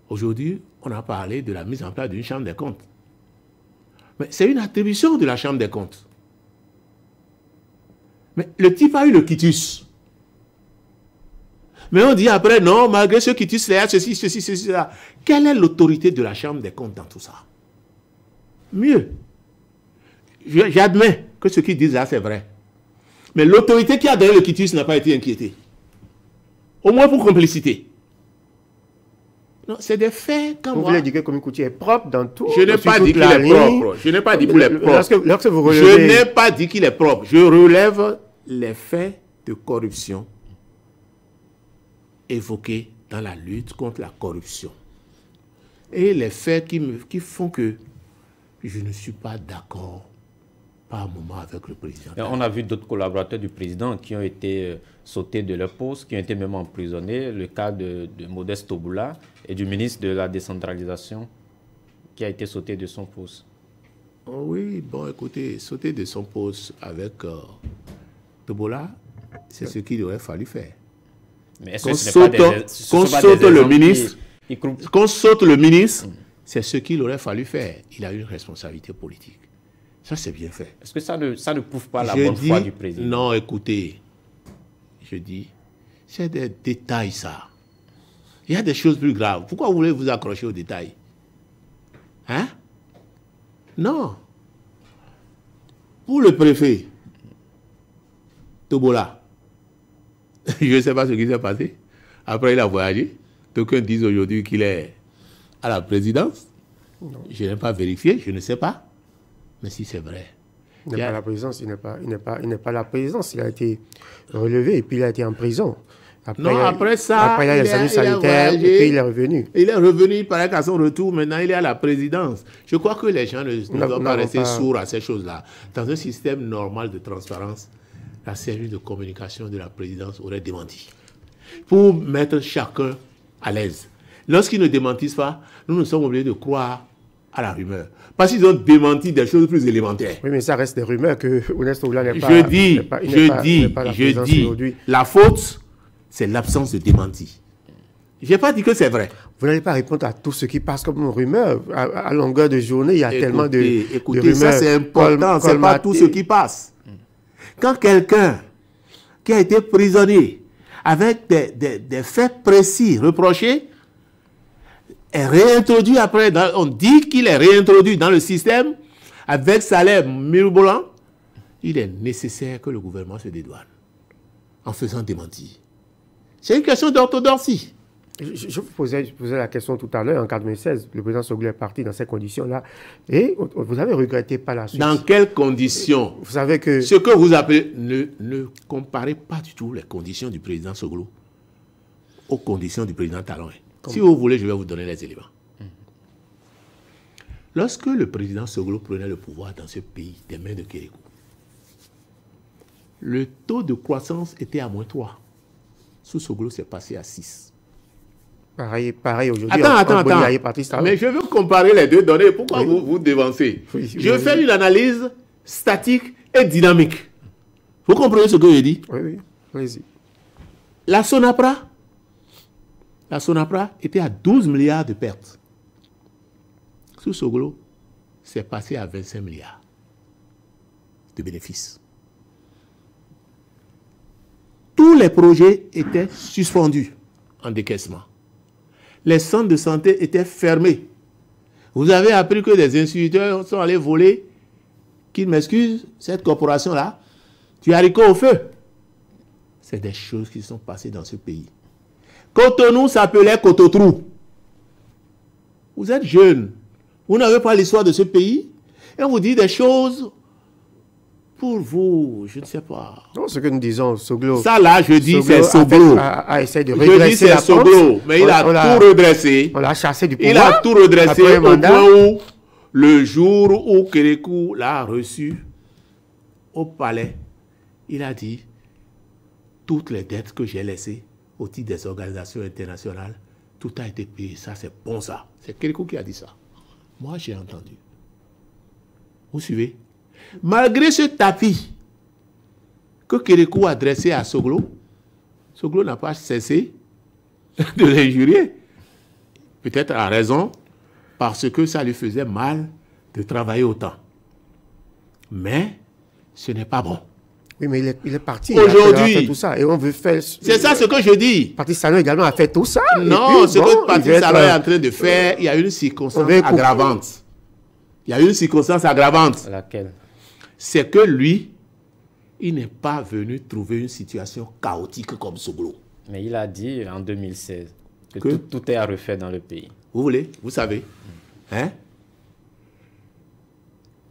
Aujourd'hui, on a parlé de la mise en place d'une Chambre des comptes. Mais c'est une attribution de la Chambre des comptes. Mais le type a eu le quitus. Mais on dit après, non, malgré ce quitus-là, ceci, cela. Quelle est l'autorité de la Chambre des comptes dans tout ça? Mieux. J'admets que ce qu'ils disent là, c'est vrai. Mais l'autorité qui a donné le quitus n'a pas été inquiétée. Au moins pour complicité. Non, c'est des faits quand
vous voulez dire que Kwame Couty est propre dans tout.
Je n'ai pas dit qu'il est propre. Je n'ai pas dit qu'il est propre.
Lorsque vous relevez...
Je n'ai pas dit qu'il est propre. Je relève les faits de corruption évoqués dans la lutte contre la corruption. Et les faits qui font que je ne suis pas d'accord par moment avec le président.
Et on a vu d'autres collaborateurs du président qui ont été sautés de leur poste, qui ont été même emprisonnés. Le cas de Modeste Toboula et du ministre de la décentralisation qui a été sauté de son poste.
Oh oui, bon, écoutez, sauter de son poste avec Toboula, c'est ce qu'il aurait fallu faire.
Mais est-ce que ce n'est pas
qu'on saute le ministre, qu'on saute le ministre, c'est ce qu'il aurait fallu faire. Il a une responsabilité politique. Ça, c'est bien fait.
Est-ce que ça ne prouve pas la bonne foi du président?
Non, écoutez, je dis, c'est des détails, ça. Il y a des choses plus graves. Pourquoi vous voulez vous accrocher aux détails? Hein? Non. Pour le préfet, Toboula, je ne sais pas ce qui s'est passé. Après, il a voyagé. D'aucuns disent aujourd'hui qu'il est à la présidence. Non. Je n'ai pas vérifié, je ne sais pas. Mais si c'est vrai.
Il n'est pas à la présidence, il n'est pas à la présidence. Il a été relevé et puis il a été en prison.
Après ça,
il a les années sanitaires et puis il est revenu.
Il est revenu, il paraît qu'à son retour, maintenant il est à la présidence. Je crois que les gens ne doivent pas rester sourds à ces choses-là. Dans un système normal de transparence, la service de communication de la présidence aurait démenti. Pour mettre chacun à l'aise. Lorsqu'ils ne démentissent pas, nous sommes obligés de croire à la rumeur. Parce qu'ils ont démenti des choses plus élémentaires.
Oui, mais ça reste des rumeurs que Modeste Toboula n'est pas...
Je dis, la faute, c'est l'absence de démenti. Je n'ai pas dit que c'est vrai.
Vous n'allez pas répondre à tout ce qui passe comme rumeur. À longueur de journée, il y a tellement de rumeurs.
Ça c'est important, ce n'est pas tout ce qui passe. Quand quelqu'un qui a été prisonnier avec des faits précis reprochés, est réintroduit après, on dit qu'il est réintroduit dans le système avec salaire mirobolant, il est nécessaire que le gouvernement se dédouane en faisant démentir. C'est une question d'orthodoxie.
Je vous posais la question tout à l'heure, en 2016, le président Soglo est parti dans ces conditions-là, et vous avez regretté par la suite.
Dans quelles conditions?
Vous savez que...
Ce que vous appelez... Ne comparez pas du tout les conditions du président Soglo aux conditions du président Talon. Si vous voulez, je vais vous donner les éléments. Lorsque le président Soglo prenait le pouvoir dans ce pays des mains de Kérékou, le taux de croissance était à -3. Sous Soglo, c'est passé à 6.
Pareil aujourd'hui.
Attends. Mais je veux comparer les deux données. Pourquoi vous devancez? Je fais une analyse statique et dynamique. Vous comprenez ce que je dis?
Oui, oui. Allez-y.
La Sonapra était à 12 milliards de pertes. Sous Soglo, c'est passé à 25 milliards de bénéfices. Tous les projets étaient suspendus en décaissement. Les centres de santé étaient fermés. Vous avez appris que des instituteurs sont allés voler, qu'ils m'excusent, cette corporation-là, tu as haricot au feu. C'est des choses qui sont passées dans ce pays. Cotonou s'appelait Cototrou. Vous êtes jeune. Vous n'avez pas l'histoire de ce pays. Et on vous dit des choses pour vous, je ne sais pas.
Non, ce que nous disons, Soglo.
Ça là, je dis, c'est Soglo.
A essayé de redresser
la pente. Je dis, c'est Soglo. Mais il a tout redressé.
On l'a chassé du pouvoir.
Il a tout redressé au point où, le jour où Kérékou l'a reçu au palais, il a dit, toutes les dettes que j'ai laissées au titre des organisations internationales, tout a été payé. Ça, c'est bon, ça. C'est Kérékou qui a dit ça. Moi, j'ai entendu. Vous suivez? Malgré ce tapis que Kérékou a dressé à Soglo, Soglo n'a pas cessé de l'injurier. Peut-être à raison, parce que ça lui faisait mal de travailler autant. Mais ce n'est pas bon.
Oui, mais il est parti.
Aujourd'hui,
il a fait tout ça. Et on veut faire.
C'est ça ce que je dis.
Patrice Talon également a fait tout ça.
Non, ce que Patrice Talon est en train de faire, il y a une circonstance aggravante. Il y a une circonstance aggravante.
Laquelle?
C'est que lui, il n'est pas venu trouver une situation chaotique comme Soglo.
Mais il a dit en 2016 que tout est à refaire dans le pays.
Vous voulez? Vous savez? Hein?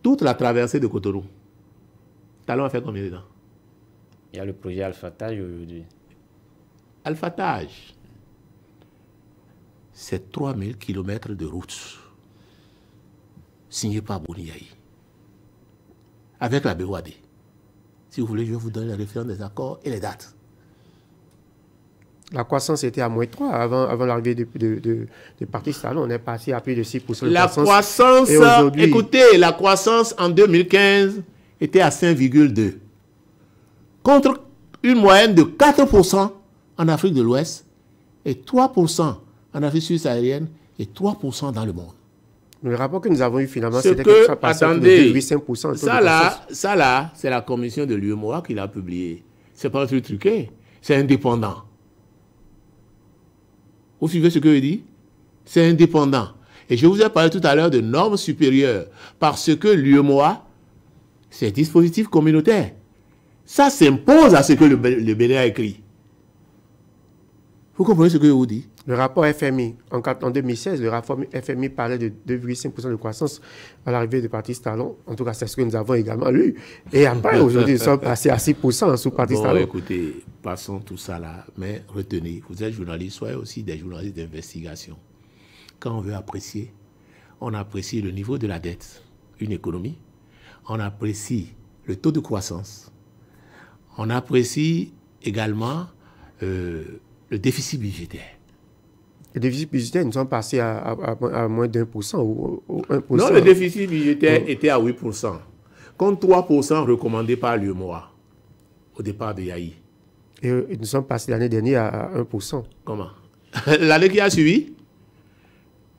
Toute la traversée de Cotonou, Talon a fait combien de temps?
Il y a le projet Alphatage aujourd'hui.
Alphatage, c'est 3000 km de route signé par Boniaï avec la BOAD. Si vous voulez, je vais vous donner les références des accords et les dates.
La croissance était à moins 3 avant l'arrivée de Patrice Talon. On est passé à plus de 6% de
la croissance, écoutez, la croissance en 2015 était à 5,2. Contre une moyenne de 4% en Afrique de l'Ouest et 3% en Afrique subsaharienne et 3% dans le monde.
Le rapport que nous avons eu finalement, c'était que ça passait à 2,5%.
Ça là, c'est la commission de l'UEMOA qui l'a publié. C'est pas un truc truqué, c'est indépendant. Vous suivez ce que je dis? C'est indépendant. Et je vous ai parlé tout à l'heure de normes supérieures parce que l'UEMOA, c'est dispositif communautaire. Ça s'impose à ce que le Bénin a écrit. Vous comprenez ce que je vous dis?
Le rapport FMI, en 2016, le rapport FMI parlait de 2,5% de croissance à l'arrivée de Patrice Talon. En tout cas, c'est ce que nous avons également lu. Et après, aujourd'hui, nous sommes passés à 6% sous Patrice Talon.
Écoutez, passons tout ça là. Mais retenez, vous êtes journaliste, soyez aussi des journalistes d'investigation. Quand on veut apprécier, on apprécie le niveau de la dette, une économie. On apprécie le taux de croissance. On apprécie également le déficit budgétaire.
Le déficit budgétaire, nous sommes passés à moins d'1% ou 1%.
Non, le déficit budgétaire était à 8%, contre 3% recommandé par l'UEMOA au départ de Yahi.
Et nous sommes passés l'année dernière à 1%.
Comment? L'année qui a suivi,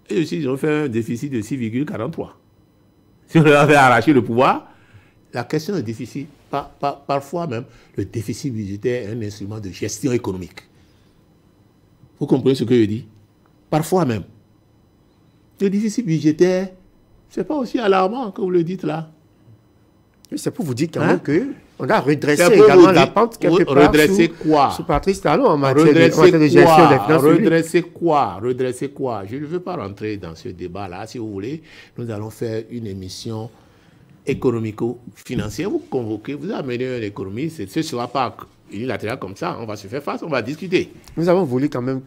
et aussi, ils ont fait un déficit de 6,43. Si on avait arraché le pouvoir, la question du déficit, parfois même, le déficit budgétaire est un instrument de gestion économique. Vous comprenez ce que je dis? Parfois même. Le déficit budgétaire, ce n'est pas aussi alarmant que vous le dites là.
C'est pour vous dire quand même qu'on a redressé également la pente quelque part
redresser
sous Patrice Talon en matière de gestion des finances publiques.
Redresser quoi? Je ne veux pas rentrer dans ce débat-là. Si vous voulez, nous allons faire une émission économico-financière. Vous convoquez, vous amenez un économiste, ce ne sera pas unilatéral comme ça. On va se faire face, on va discuter.
Nous avons voulu quand même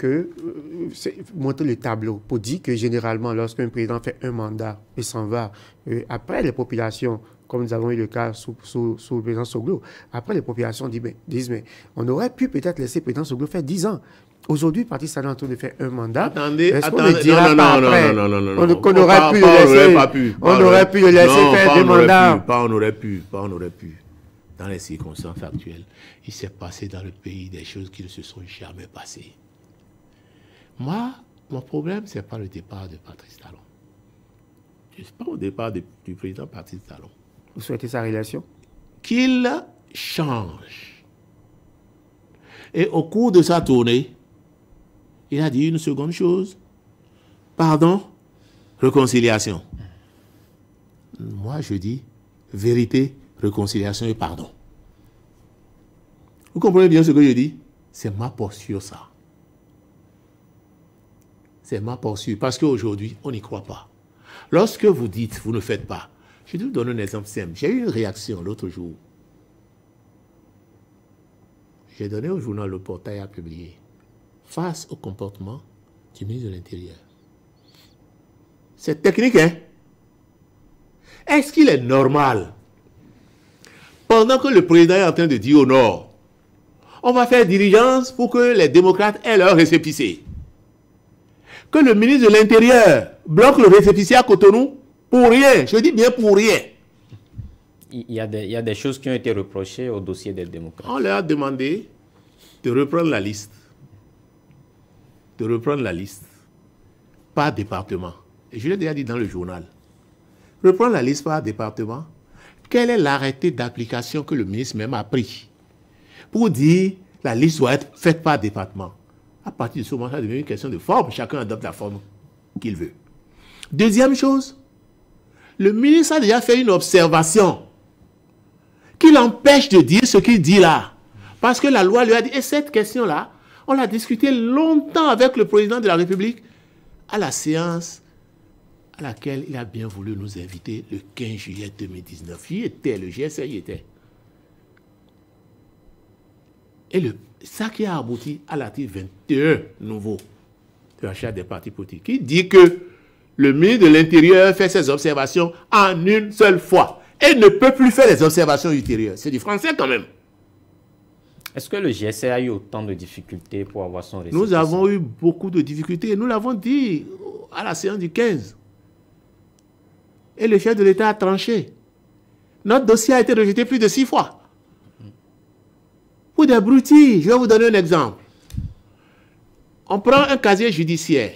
montrer le tableau pour dire que généralement, lorsqu'un président fait un mandat et s'en va, après les populations, comme nous avons eu le cas sous le président Soglo, après les populations disent mais on aurait pu peut-être laisser le président Soglo faire 10 ans. Aujourd'hui, Patrice Talon est en train de faire un mandat.
Attendez,
non, on aurait pu le laisser faire deux mandats.
On aurait pu. dans les circonstances actuelles, il s'est passé dans le pays des choses qui ne se sont jamais passées. Moi, mon problème, ce n'est pas le départ de Patrice Talon. Ce n'est pas au départ du président Patrice Talon.
Vous souhaitez sa relation?
Qu'il change. Et au cours de sa tournée, il a dit une seconde chose. Pardon, réconciliation. Moi, je dis vérité, réconciliation et pardon. Vous comprenez bien ce que je dis? C'est ma posture, ça. C'est ma posture. Parce qu'aujourd'hui, on n'y croit pas. Lorsque vous dites, vous ne faites pas. Je vais vous donner un exemple simple. J'ai eu une réaction l'autre jour. J'ai donné au journal Le Portail à publier face au comportement du ministre de l'Intérieur. C'est technique, hein? Est-ce qu'il est normal, pendant que le président est en train de dire au Nord, on va faire diligence pour que les démocrates aient leur récépissé, que le ministre de l'Intérieur bloque le récépissé à Cotonou pour rien, je dis bien pour rien.
Il y a des choses qui ont été reprochées au dossier des démocrates.
On leur a demandé de reprendre la liste. De reprendre la liste par département. Et je l'ai déjà dit dans le journal. Reprendre la liste par département. Quel est l'arrêté d'application que le ministre même a pris pour dire la liste doit être faite par département? À partir de ce moment, ça devient une question de forme. Chacun adopte la forme qu'il veut. Deuxième chose, le ministre a déjà fait une observation qui l'empêche de dire ce qu'il dit là. Parce que la loi lui a dit, et cette question-là, on l'a discutée longtemps avec le président de la République à la séance à laquelle il a bien voulu nous inviter le 15 juillet 2019. J'y étais, le GSA y était. Et ça qui a abouti à l'article 21 nouveau de la charte des partis politiques, qui dit que le ministre de l'Intérieur fait ses observations en une seule fois et ne peut plus faire les observations ultérieures. C'est du français quand même.
Est-ce que le GSA a eu autant de difficultés pour avoir son récépissé?
Nous avons eu beaucoup de difficultés. Nous l'avons dit à la séance du 15. Et le chef de l'État a tranché. Notre dossier a été rejeté plus de 6 fois. Pour des broutilles, je vais vous donner un exemple. On prend un casier judiciaire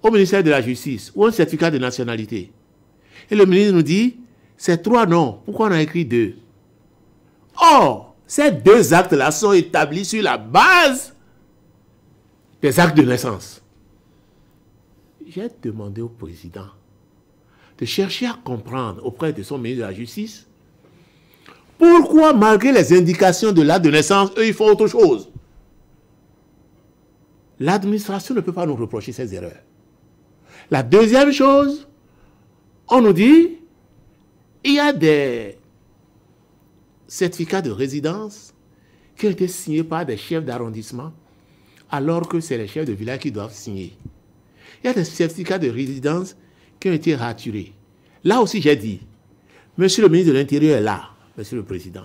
au ministère de la Justice ou un certificat de nationalité. Et le ministre nous dit, c'est 3 noms. Pourquoi on a écrit 2? Or, ces 2 actes-là sont établis sur la base des actes de naissance. J'ai demandé au président de chercher à comprendre auprès de son ministre de la Justice pourquoi, malgré les indications de l'acte de naissance, eux, ils font autre chose. L'administration ne peut pas nous reprocher ces erreurs. La deuxième chose, on nous dit, il y a des certificats de résidence qui ont été signés par des chefs d'arrondissement, alors que c'est les chefs de village qui doivent signer. Il y a des certificats de résidence qui ont été raturés. Là aussi, j'ai dit, monsieur le ministre de l'Intérieur est là, monsieur le président.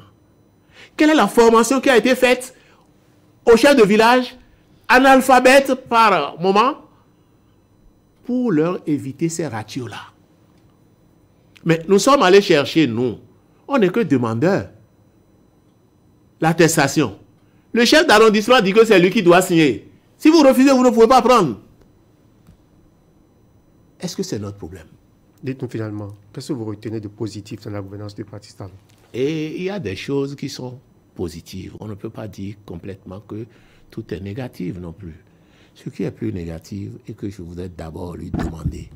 Quelle est la formation qui a été faite aux chefs de village, analphabètes par moment, pour leur éviter ces ratios-là? Mais nous sommes allés chercher, nous, on n'est que demandeurs, l'attestation. Le chef d'arrondissement dit que c'est lui qui doit signer. Si vous refusez, vous ne pouvez pas prendre. Est-ce que c'est notre problème?
Dites-nous finalement, qu'est-ce que vous retenez de positif dans la gouvernance de Patrice Talon?
Et il y a des choses qui sont positives. On ne peut pas dire complètement que tout est négatif non plus. Ce qui est plus négatif et que je voudrais d'abord lui demander.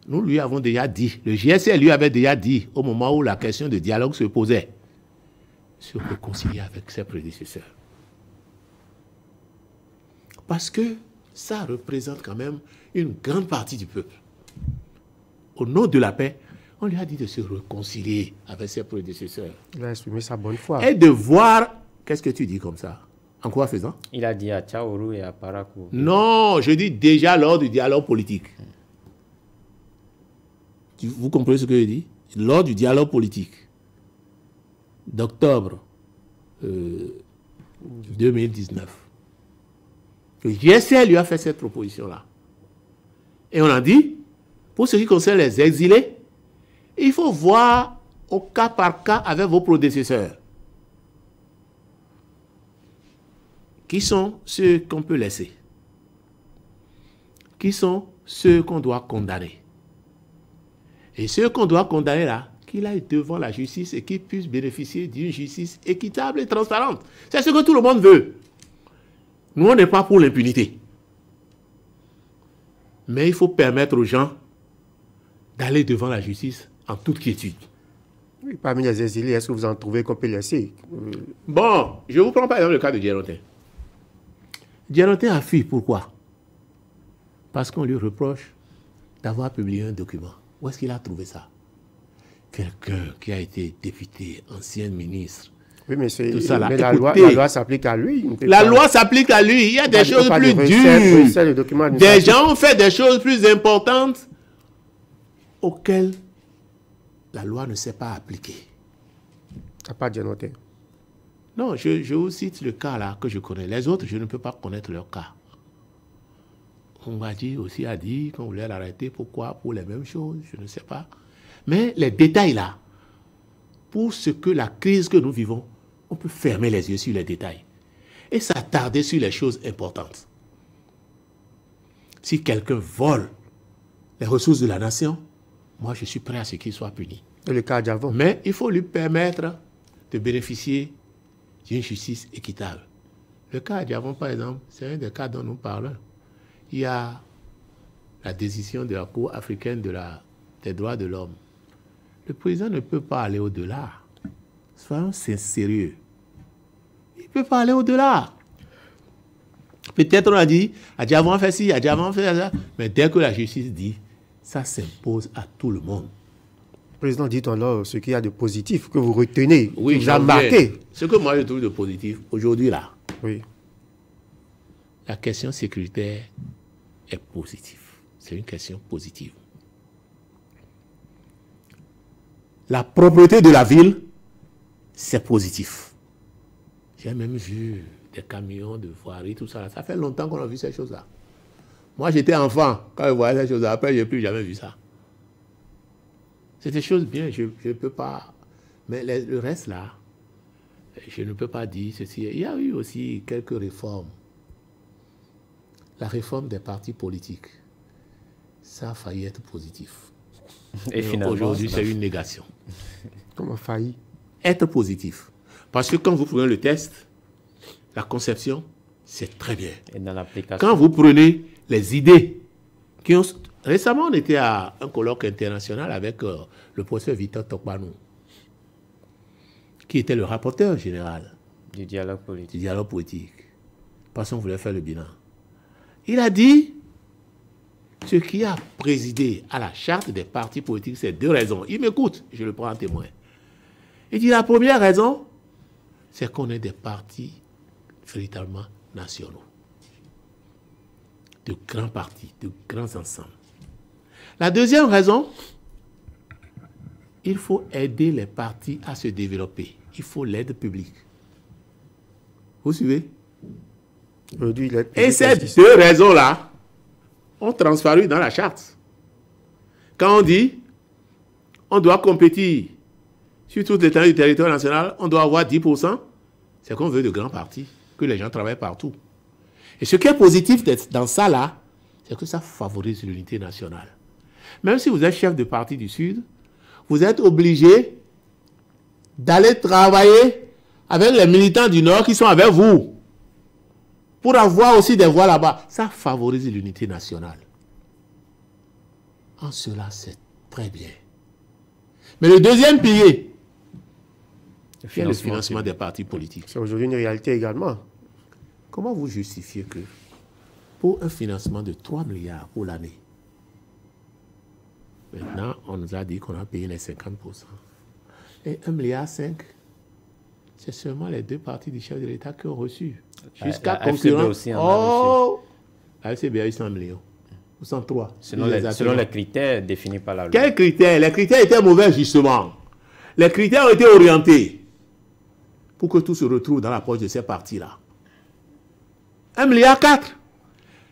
Nous lui avons déjà dit, le GSA lui avait déjà dit au moment où la question de dialogue se posait, se réconcilier avec ses prédécesseurs. Parce que ça représente quand même une grande partie du peuple. Au nom de la paix, on lui a dit de se réconcilier avec ses prédécesseurs.
Il a exprimé sa bonne foi.
Et de voir, qu'est-ce que tu dis comme ça? En quoi faisant?
Il a dit à Tchaourou et à Parakou.
Non, je dis déjà lors du dialogue politique. Vous comprenez ce que je dis? Lors du dialogue politique d'octobre 2019. Le GSA lui a fait cette proposition-là. Et on a dit, pour ce qui concerne les exilés, il faut voir au cas par cas avec vos prédécesseurs. Qui sont ceux qu'on peut laisser? Qui sont ceux qu'on doit condamner? Et ceux qu'on doit condamner là, qu'il aille devant la justice et qu'il puisse bénéficier d'une justice équitable et transparente. C'est ce que tout le monde veut. Nous, on n'est pas pour l'impunité. Mais il faut permettre aux gens d'aller devant la justice en toute quiétude.
Oui, parmi les exilés, est-ce que vous en trouvez qu'on peut laisser?
Bon, je vous prends par exemple le cas de Djerontin. Djerontin a fui, pourquoi? Parce qu'on lui reproche d'avoir publié un document. Où est-ce qu'il a trouvé ça? Quelqu'un qui a été député, ancien ministre.
Oui, mais,
mais
la loi s'applique à lui.
La loi s'applique à lui. Il y a des choses plus dures. Des gens ont fait des choses plus importantes auxquelles la loi ne s'est pas appliquée.
Ça n'a pas déjà noté.
Non, je vous cite le cas là que je connais. Les autres, je ne peux pas connaître leur cas. On m'a dit aussi, a dit qu'on voulait l'arrêter. Pourquoi? Pour les mêmes choses, je ne sais pas. Mais les détails là, pour ce que la crise que nous vivons, on peut fermer les yeux sur les détails et s'attarder sur les choses importantes. Si quelqu'un vole les ressources de la nation, moi je suis prêt à ce qu'il soit puni.
Et le cas d'avant.
Mais il faut lui permettre de bénéficier d'une justice équitable. Le cas d'avant, par exemple, c'est un des cas dont nous parlons. Il y a la décision de la Cour africaine des droits de l'homme. Le président ne peut pas aller au-delà. Soyons sérieux. Il ne peut pas aller au-delà. Peut-être on a dit, Adjavan fait ci, Adjavan fait ça, mais dès que la justice dit, ça s'impose à tout le monde.
Président, dites alors ce qu'il y a de positif que vous retenez,
oui,
vous avez marqué.
Ce que moi je trouve de positif, aujourd'hui là,
oui.
La question sécuritaire est positive. C'est une question positive. La propreté de la ville, c'est positif. J'ai même vu des camions de voirie, tout ça. Ça fait longtemps qu'on a vu ces choses-là. Moi, j'étais enfant quand je voyais ces choses-là. Après, je n'ai plus jamais vu ça. C'est des choses bien, je ne peux pas... Mais le reste, là, je ne peux pas dire ceci. Il y a eu aussi quelques réformes. La réforme des partis politiques, ça a failli être positif.
Et finalement,
aujourd'hui, c'est une négation.
Comment failli?
Être positif. Parce que quand vous prenez le test, la conception, c'est très bien.
Et dans l'application.
Quand vous prenez les idées qui ont... Récemment, on était à un colloque international avec le professeur Victor Tokpanou, qui était le rapporteur général
du dialogue politique.
Du dialogue politique. Parce qu'on voulait faire le bilan. Il a dit ce qui a présidé à la charte des partis politiques, c'est deux raisons. Il m'écoute, je le prends en témoin. Il dit la première raison, c'est qu'on est des partis véritablement nationaux. De grands partis, de grands ensembles. La deuxième raison, il faut aider les partis à se développer. Il faut l'aide publique. Vous suivez? Et ces deux raisons-là ont transparu dans la charte. Quand on dit on doit compétir sur toute l'étendue du territoire national, on doit avoir 10%, c'est qu'on veut de grands partis, que les gens travaillent partout. Et ce qui est positif dans ça là, c'est que ça favorise l'unité nationale. Même si vous êtes chef de parti du Sud, vous êtes obligé d'aller travailler avec les militants du Nord qui sont avec vous, pour avoir aussi des voix là-bas. Ça favorise l'unité nationale. En cela, c'est très bien. Mais le deuxième pilier, c'est le financement des partis politiques.
C'est aujourd'hui une réalité également.
Comment vous justifiez que pour un financement de 3 milliards pour l'année, maintenant, on nous a dit qu'on a payé les 50%. Et 1,5 milliard, c'est seulement les deux partis du chef de l'État qui ont reçu. Jusqu'à concurrent. La FCB a eu 100 millions. Ou 103.
Selon les critères définis par la loi.
Quels critères? Les critères étaient mauvais, justement. Les critères ont été orientés pour que tout se retrouve dans la poche de ces partis-là. 1,4 milliard.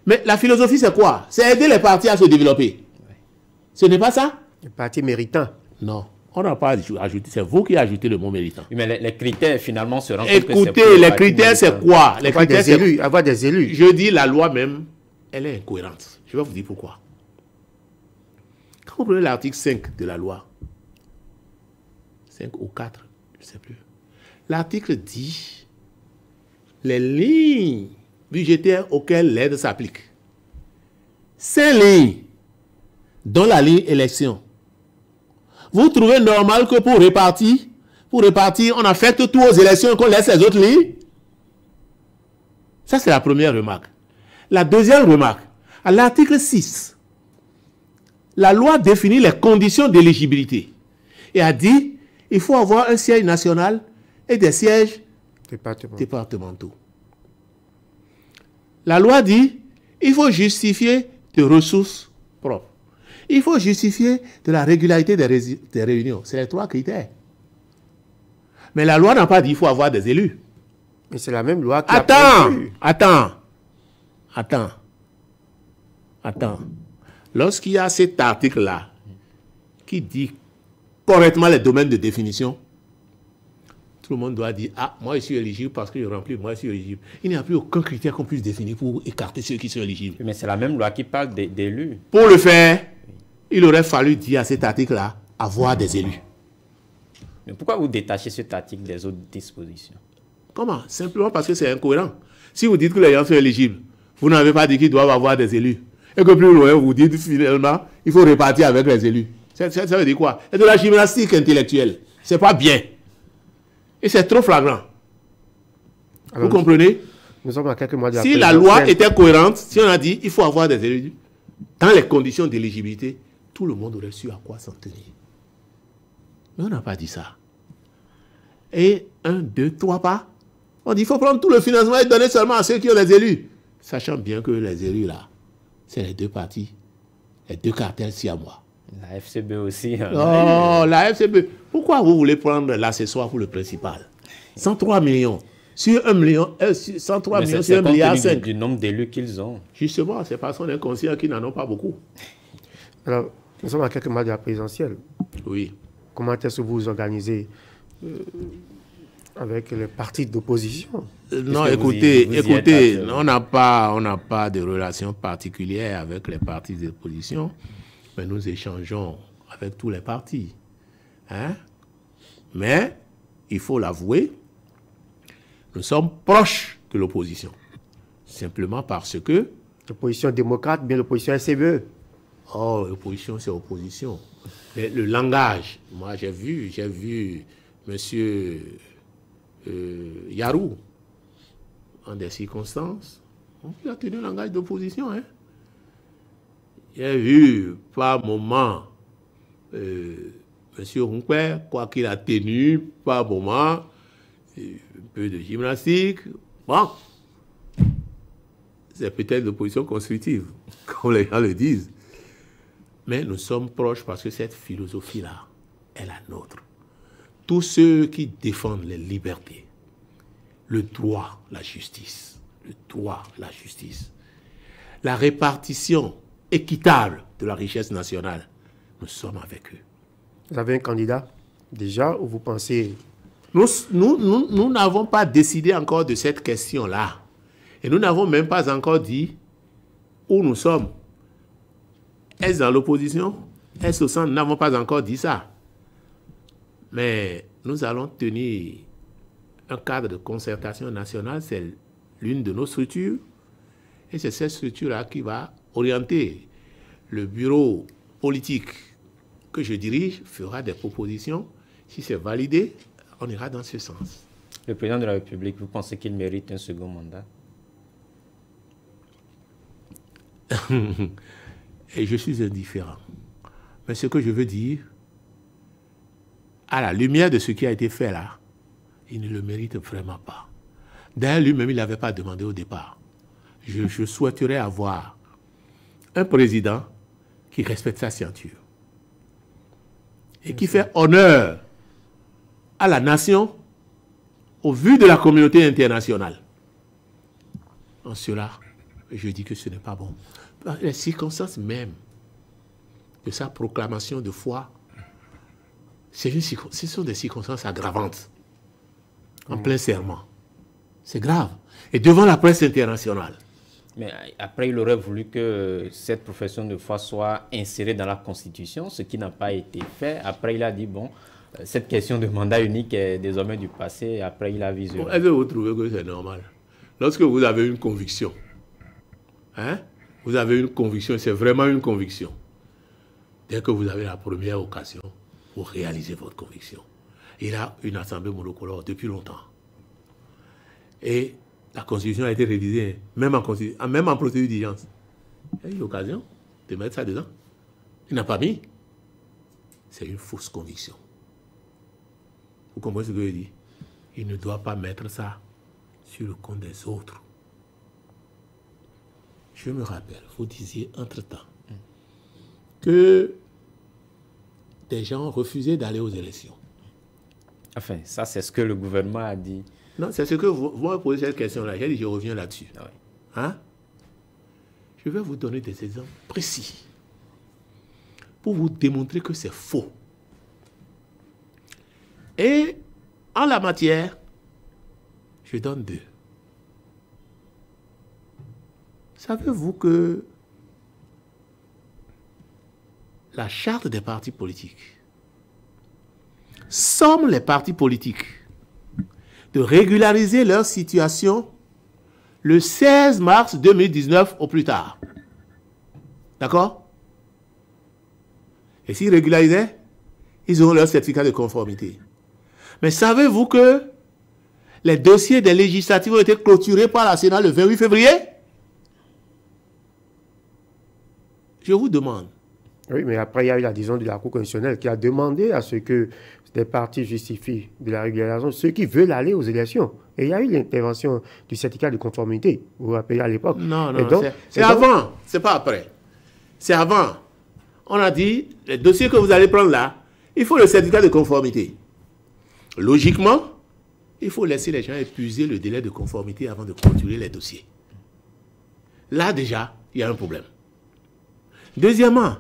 Mais la philosophie, c'est quoi? C'est aider les partis à se développer. Oui. Ce n'est pas ça?
Les partis méritants.
Non. On n'a pas ajouté, c'est vous qui ajoutez le mot méritant.
Mais les critères, finalement, seront...
Écoutez, les critères, c'est quoi? Les critères, c'est
avoir des élus.
Je dis, la loi même, elle est incohérente. Je vais vous dire pourquoi. Quand vous prenez l'article 5 de la loi, 5 ou 4, je ne sais plus, l'article dit les lignes budgétaires auxquelles l'aide s'applique. 5 lignes, dont la ligne élection. Vous trouvez normal que pour répartir, on affecte tout aux élections et qu'on laisse les autres lignes? Ça, c'est la première remarque. La deuxième remarque, à l'article 6, la loi définit les conditions d'éligibilité et a dit il faut avoir un siège national et des sièges départementaux. La loi dit il faut justifier de ressources propres. Il faut justifier de la régularité des réunions. C'est les 3 critères. Mais la loi n'a pas dit qu'il faut avoir des élus.
Mais c'est la même loi qui
Attends. Lorsqu'il y a cet article-là qui dit correctement les domaines de définition, tout le monde doit dire « Ah, moi je suis éligible parce que je remplis, moi je suis éligible ». Il n'y a plus aucun critère qu'on puisse définir pour écarter ceux qui sont éligibles.
Mais c'est la même loi qui parle d'élus.
Pour le faire, il aurait fallu dire à cet article-là « avoir des élus ».
Mais pourquoi vous détachez cet article des autres dispositions?
Comment? Simplement parce que c'est incohérent. Si vous dites que les gens sont éligibles, vous n'avez pas dit qu'ils doivent avoir des élus. Et que plus loin, vous dites finalement, il faut répartir avec les élus. Ça veut dire quoi? C'est de la gymnastique intellectuelle. C'est pas bien. Et c'est trop flagrant. Alors, vous comprenez?
Nous sommes à quelques mois de la
Si la loi était cohérente, si on a dit il faut avoir des élus, dans les conditions d'éligibilité, tout le monde aurait su à quoi s'en tenir. Mais on n'a pas dit ça. Et 1, 2, 3 pas. On dit il faut prendre tout le financement et donner seulement à ceux qui ont les élus. Sachant bien que les élus là, c'est les 2 partis, les 2 cartels siamois.
La FCB aussi.
Oh, la FCB. Pourquoi vous voulez prendre l'accessoire pour le principal? 103 millions. Sur 1 million, 103 millions sur 1 milliard 5.
Du nombre d'élus qu'ils ont.
Justement, c'est parce qu'on est conscient qu'ils n'en ont pas beaucoup.
Alors, nous sommes à quelques mois de la présidentielle.
Oui.
Comment est-ce que vous vous organisez avec les partis d'opposition?
Non, écoutez, on n'a pas de relation particulière avec les partis d'opposition, mais nous échangeons avec tous les partis. Hein? Mais, il faut l'avouer, nous sommes proches de l'opposition. Simplement parce que...
L'opposition démocrate, bien l'opposition SCBE.
Oh, l'opposition, c'est opposition. Mais le langage, moi j'ai vu monsieur Yarou, en des circonstances, il a tenu un langage d'opposition. Hein? J'ai vu par moment monsieur Hunkwe, quoi qu'il a tenu, par moment, un peu de gymnastique. Bon, c'est peut-être l'opposition constructive, comme les gens le disent. Mais nous sommes proches parce que cette philosophie-là est la nôtre. Tous ceux qui défendent les libertés, le droit, la justice, la répartition équitable de la richesse nationale, nous sommes avec eux.
Vous avez un candidat déjà ou vous pensez...
Nous n'avons pas décidé encore de cette question-là. Et nous n'avons même pas encore dit où nous sommes. Est-ce dans l'opposition? Est-ce au centre? Nous n'avons pas encore dit ça. Mais nous allons tenir un cadre de concertation nationale, c'est l'une de nos structures. Et c'est cette structure-là qui va orienter. Le bureau politique que je dirige fera des propositions. Si c'est validé, on ira dans ce sens.
Le président de la République, vous pensez qu'il mérite un second mandat?
Et je suis indifférent. Mais ce que je veux dire, à la lumière de ce qui a été fait là, il ne le mérite vraiment pas. D'ailleurs, lui-même, il n'avait pas demandé au départ. Je souhaiterais avoir un président qui respecte sa ceinture et qui fait honneur à la nation au vu de la communauté internationale. En cela, je dis que ce n'est pas bon. Les circonstances même de sa proclamation de foi ce sont des circonstances aggravantes. En plein serment. C'est grave. Et devant la presse internationale.
Mais après, il aurait voulu que cette profession de foi soit insérée dans la Constitution, ce qui n'a pas été fait. Après, il a dit, bon, cette question de mandat unique est désormais du passé. Après, il a visé.
Bon, est-ce que vous trouvez que c'est normal? Lorsque vous avez une conviction, hein, vous avez une conviction, c'est vraiment une conviction. Dès que vous avez la première occasion, vous réalisez votre conviction. Il a une assemblée monocolore depuis longtemps. Et la Constitution a été révisée, même en procédure d'urgence. Il a eu l'occasion de mettre ça dedans. Il n'a pas mis. C'est une fausse conviction. Vous comprenez ce que je dis? Il ne doit pas mettre ça sur le compte des autres. Je me rappelle, vous disiez entre-temps que des gens refusaient d'aller aux élections.
Enfin, ça, c'est ce que le gouvernement a dit.
Non, c'est ce que vous me posez cette question-là. J'ai dit, je reviens là-dessus.
Ah oui.
Hein? Je vais vous donner des exemples précis pour vous démontrer que c'est faux. Et en la matière, je donne 2. Savez-vous que la charte des partis politiques somme les partis politiques de régulariser leur situation le 16 mars 2019 au plus tard. D'accord? Et s'ils régularisaient, ils auront leur certificat de conformité. Mais savez-vous que les dossiers des législatives ont été clôturés par la Sénat le 28 février? Je vous demande.
Oui, mais après, il y a eu la décision de la Cour constitutionnelle qui a demandé à ce que des partis justifient de la régularisation ceux qui veulent aller aux élections. Et il y a eu l'intervention du certificat de conformité, vous vous rappelez à l'époque.
Non, c'est avant, c'est pas après. C'est avant. On a dit, les dossiers que vous allez prendre là, il faut le certificat de conformité. Logiquement, il faut laisser les gens épuiser le délai de conformité avant de clôturer les dossiers. Là, déjà, il y a un problème. Deuxièmement,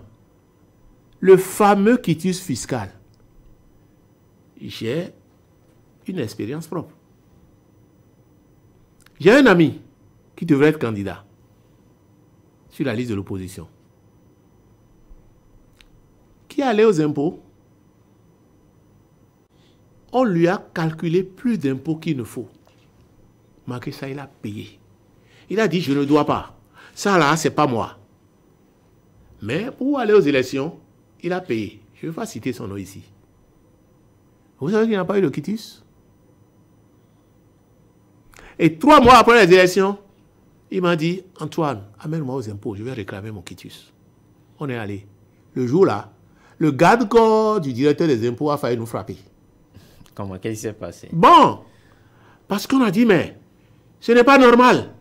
le fameux quitus fiscal. J'ai une expérience propre. J'ai un ami qui devrait être candidat sur la liste de l'opposition, qui est allé aux impôts. On lui a calculé plus d'impôts qu'il ne faut. Malgré ça, il a payé. Il a dit, je ne dois pas. Ça là, c'est pas moi. Mais pour aller aux élections, il a payé. Je ne vais pas citer son nom ici. Vous savez qu'il n'a pas eu le quitus? Et 3 mois après les élections, il m'a dit, Antoine, amène-moi aux impôts, je vais réclamer mon quitus. On est allé. Le jour-là, le garde-corps du directeur des impôts a failli nous frapper.
Comment? Qu'est-ce qui s'est passé?
Bon, parce qu'on a dit, mais ce n'est pas normal.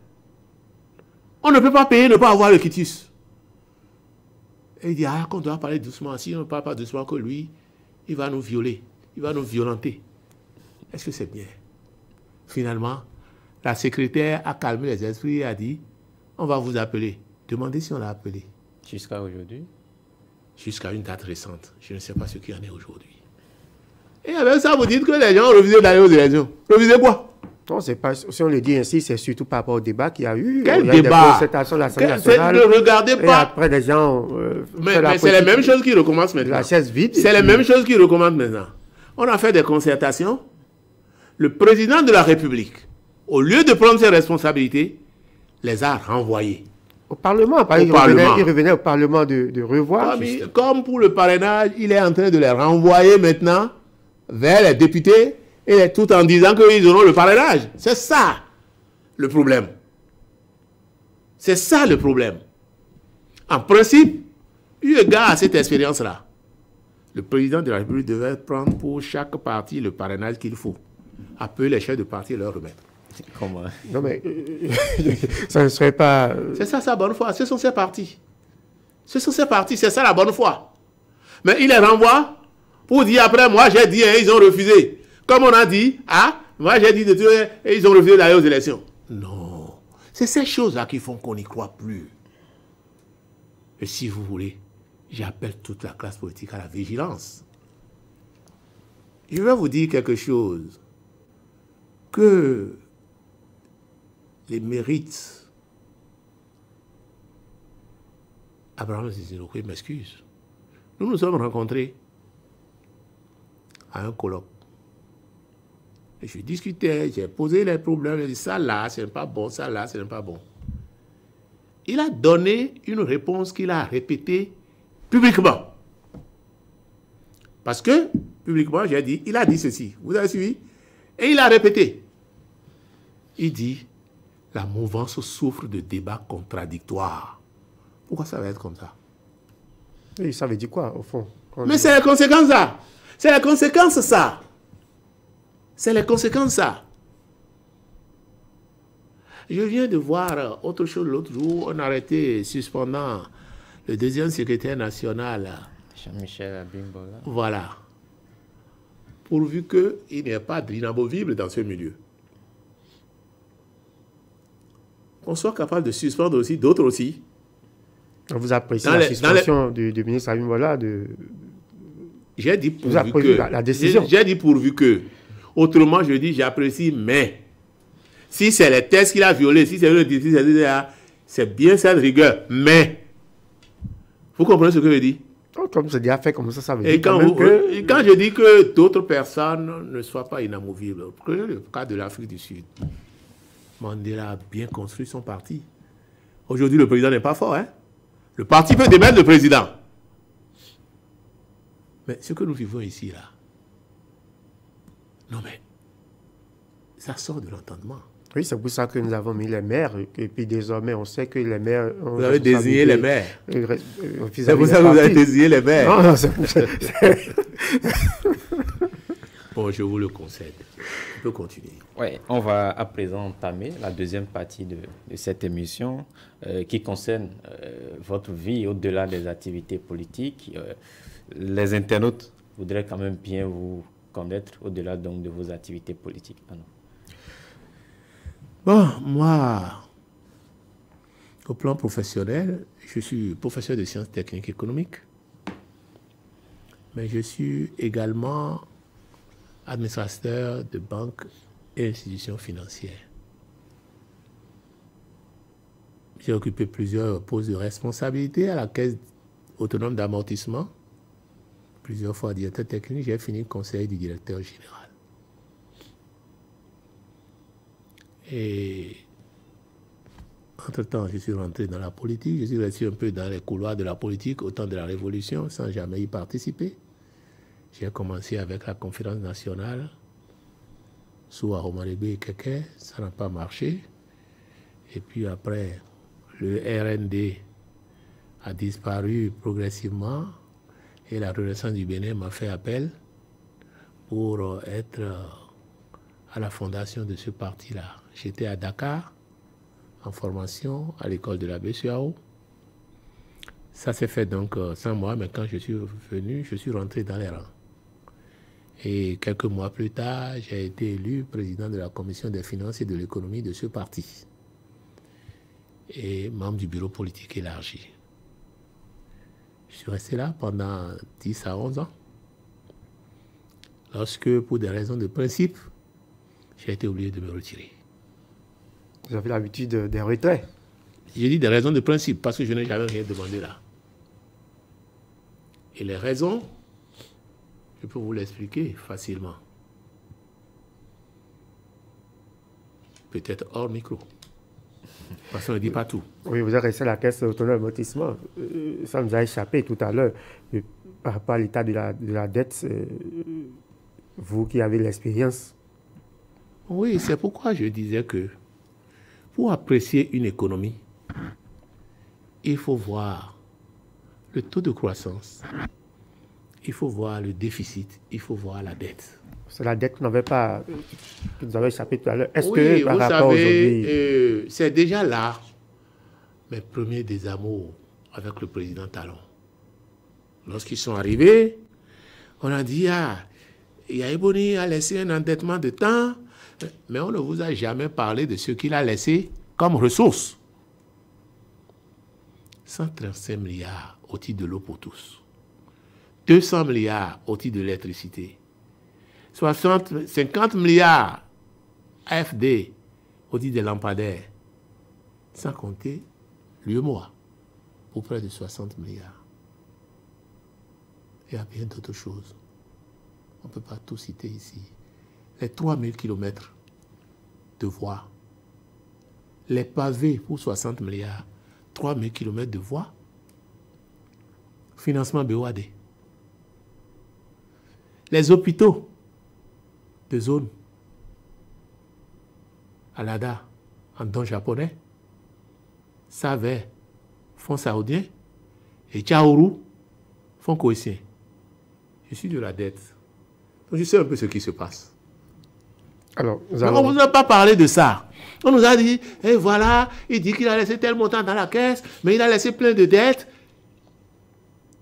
On ne peut pas payer, ne pas avoir le quitus. Et il dit, ah, qu'on doit parler doucement. Si on ne parle pas doucement que lui, il va nous violer. Il va nous violenter. Est-ce que c'est bien? Finalement, la secrétaire a calmé les esprits et a dit, on va vous appeler. Demandez si on l'a appelé.
Jusqu'à aujourd'hui?
Jusqu'à une date récente. Je ne sais pas ce qu'il y en est aujourd'hui. Et avec ça, vous dites que les gens ont refusé d'aller aux élections. Refusé quoi?
Non, c'est pas, si on le dit ainsi, c'est surtout par rapport au débat qu'il y a eu.
Quel
il y a
débat?
des concertations de l'Assemblée nationale.
Ne regardez pas.
Et après, les gens...
mais c'est les mêmes choses qui recommencent maintenant.
La chaise vide.
C'est les mêmes choses qui recommencent maintenant. On a fait des concertations. Le président de la République, au lieu de prendre ses responsabilités, les a renvoyés.
Au Parlement, il revenait au Parlement de revoir.
Comme pour le parrainage, il est en train de les renvoyer maintenant vers les députés, et tout en disant qu'ils auront le parrainage. C'est ça le problème. C'est ça le problème. En principe, eu égard à cette expérience-là, le président de la République devait prendre pour chaque parti le parrainage qu'il faut. Appeler les chefs de parti et leur remettre.
Comment?
Non mais, ça ne serait pas...
C'est ça sa bonne foi. Ce sont ces partis. Ce sont ces partis, c'est ça la bonne foi. Mais il les renvoie pour dire après, moi j'ai dit, ils ont refusé. Comme on a dit, ah, moi j'ai dit de tuer et ils ont refusé d'aller aux élections. Non. C'est ces choses-là qui font qu'on n'y croit plus. Et si vous voulez, j'appelle toute la classe politique à la vigilance. je vais vous dire quelque chose. Que les mérites, Abraham Sissoco m'excuse. Nous nous sommes rencontrés à un colloque. Et je discutais, j'ai posé les problèmes, j'ai dit ça là, ce n'est pas bon, ça là, ce n'est pas bon. Il a donné une réponse qu'il a répétée publiquement. Parce que, publiquement, j'ai dit, il a dit ceci. Vous avez suivi? Et il a répété. Il dit, la mouvance souffre de débats contradictoires. Pourquoi ça va être comme ça?
Et ça veut dire quoi, au fond?
Mais c'est les conséquences, ça. C'est les conséquences, ça. C'est les conséquences, ça. Je viens de voir autre chose l'autre jour. On a arrêté, suspendant le deuxième secrétaire national.
Jean-Michel Abimbola.
Voilà. Pourvu qu'il n'y ait pas d'inamovible dans ce milieu. Qu'on soit capable de suspendre aussi d'autres aussi.
Vous appréciez la suspension du ministre Abimbola
J'ai dit pourvu que...
la décision.
J'ai dit pourvu que. Autrement, je dis j'apprécie, mais si c'est les tests qu'il a violés, si c'est c'est bien cette rigueur, mais vous comprenez ce que je dis?
Comme c'est déjà fait comme ça veut
dire quand je dis que d'autres personnes ne soient pas inamovibles, prenez le cas de l'Afrique du Sud. Mandela a bien construit son parti. Aujourd'hui, le président n'est pas fort. Hein? Le parti peut démettre le président. Mais ce que nous vivons ici, là, non mais, ça sort de l'entendement.
Oui, c'est pour ça que nous avons mis les maires. Et puis désormais, on sait que les maires...
Vous avez désigné les maires.
C'est pour ça que vous avez désigné les maires. Non, c'est pour ça.
Bon, je vous le concède. On peut continuer.
Oui, on va à présent entamer la deuxième partie de cette émission qui concerne votre vie au-delà des activités politiques. Les internautes voudraient quand même bien vous connaître au-delà donc de vos activités politiques.
Bon, moi, au plan professionnel, je suis professeur de sciences techniques économiques, mais je suis également administrateur de banques et institutions financières. J'ai occupé plusieurs postes de responsabilité à la Caisse autonome d'amortissement, plusieurs fois directeur technique, j'ai fini conseiller du directeur général. Et entre-temps, je suis rentré dans la politique, je suis resté un peu dans les couloirs de la politique au temps de la Révolution sans jamais y participer. J'ai commencé avec la conférence nationale sous Aromarebe et Keke, ça n'a pas marché. Et puis après, le RND a disparu progressivement et la Renaissance du Bénin m'a fait appel pour être à la fondation de ce parti-là. J'étais à Dakar, en formation, à l'école de la BCAO. Ça s'est fait donc sans moi, mais quand je suis venu, je suis rentré dans les rangs. Et quelques mois plus tard, j'ai été élu président de la commission des finances et de l'économie de ce parti. Et membre du bureau politique élargi. Je suis resté là pendant 10 à 11 ans. Lorsque, pour des raisons de principe, j'ai été obligé de me retirer.
Vous avez l'habitude des retraits?
J'ai dit des raisons de principe, parce que je n'ai jamais rien demandé là. Et les raisons, je peux vous l'expliquer facilement. Peut-être hors micro. Parce qu'on ne dit pas tout.
Oui, vous avez resté à la Caisse autonome d'amortissement. Ça nous a échappé tout à l'heure. Par rapport à l'état de la dette, vous qui avez l'expérience.
Oui, c'est pourquoi je disais que pour apprécier une économie, il faut voir le taux de croissance, il faut voir le déficit, il faut voir la dette.
C'est la dette que vous avez échappé tout à l'heure. Est-ce
que
par
vous
rapport
savez, c'est déjà là mes premiers désamours avec le président Talon. Lorsqu'ils sont arrivés, on a dit, Yaïboni a laissé un endettement de temps, mais on ne vous a jamais parlé de ce qu'il a laissé comme ressources. 135 milliards au titre de l'eau pour tous. 200 milliards au titre de l'électricité. 50 milliards AFD au dit des lampadaires, sans compter l'UEMOA, pour près de 60 milliards. Il y a bien d'autres choses. On ne peut pas tout citer ici. Les 3000 km de voies, les pavés pour 60 milliards, 3000 km de voies, financement BOAD. Les hôpitaux de zone, Alada, en don japonais, Save, fonds saoudien, et Tchaourou, fonds coïtien. Je suis de la dette. Donc je sais un peu ce qui se passe.
Alors,
on ne vous a pas parlé de ça. On nous a dit, et voilà, il dit qu'il a laissé tel montant dans la caisse, mais il a laissé plein de dettes.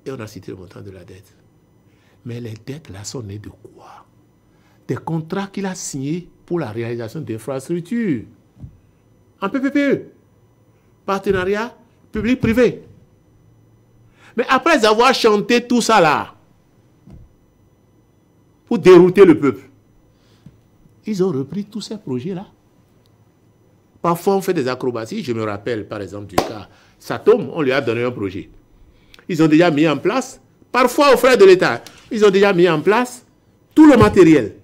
Et on a cité le montant de la dette. Mais les dettes là sont nées de quoi? Des contrats qu'il a signés pour la réalisation d'infrastructures. En PPPE. Partenariat public-privé. Mais après avoir chanté tout ça là, pour dérouter le peuple, ils ont repris tous ces projets-là. Parfois, on fait des acrobaties. Je me rappelle, par exemple, du cas Satom, on lui a donné un projet. Ils ont déjà mis en place, parfois aux frais de l'État, ils ont déjà mis en place tout le matériel.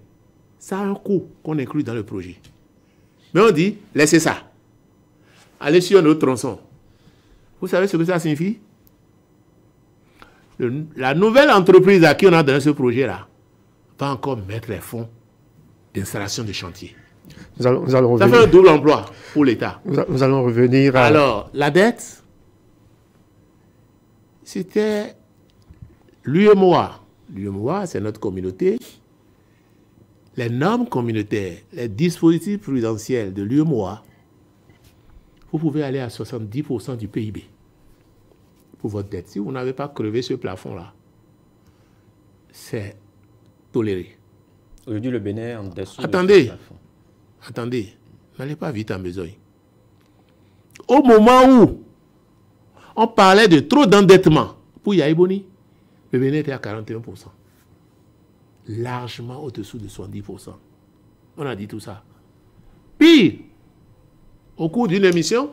Ça a un coût qu'on inclut dans le projet. Mais on dit, laissez ça. Allez sur un autre tronçon. Vous savez ce que ça signifie? La nouvelle entreprise à qui on a donné ce projet-là va encore mettre les fonds d'installation de chantier.
Nous allons revenir.
Ça fait un double emploi pour l'État.
Nous allons revenir à...
Alors, la dette, c'était l'UEMOA. L'UEMOA, c'est notre communauté. Les normes communautaires, les dispositifs prudentiels de l'UEMOA, vous pouvez aller à 70% du PIB pour votre dette. Si vous n'avez pas crevé ce plafond-là, c'est toléré.
Aujourd'hui, le Bénin est en dessous.
Attendez, n'allez pas vite en besogne. Au moment où on parlait de trop d'endettement pour Yaïboni, le Bénin était à 41%. Largement au-dessous de 70%. On a dit tout ça. Pire, au cours d'une émission,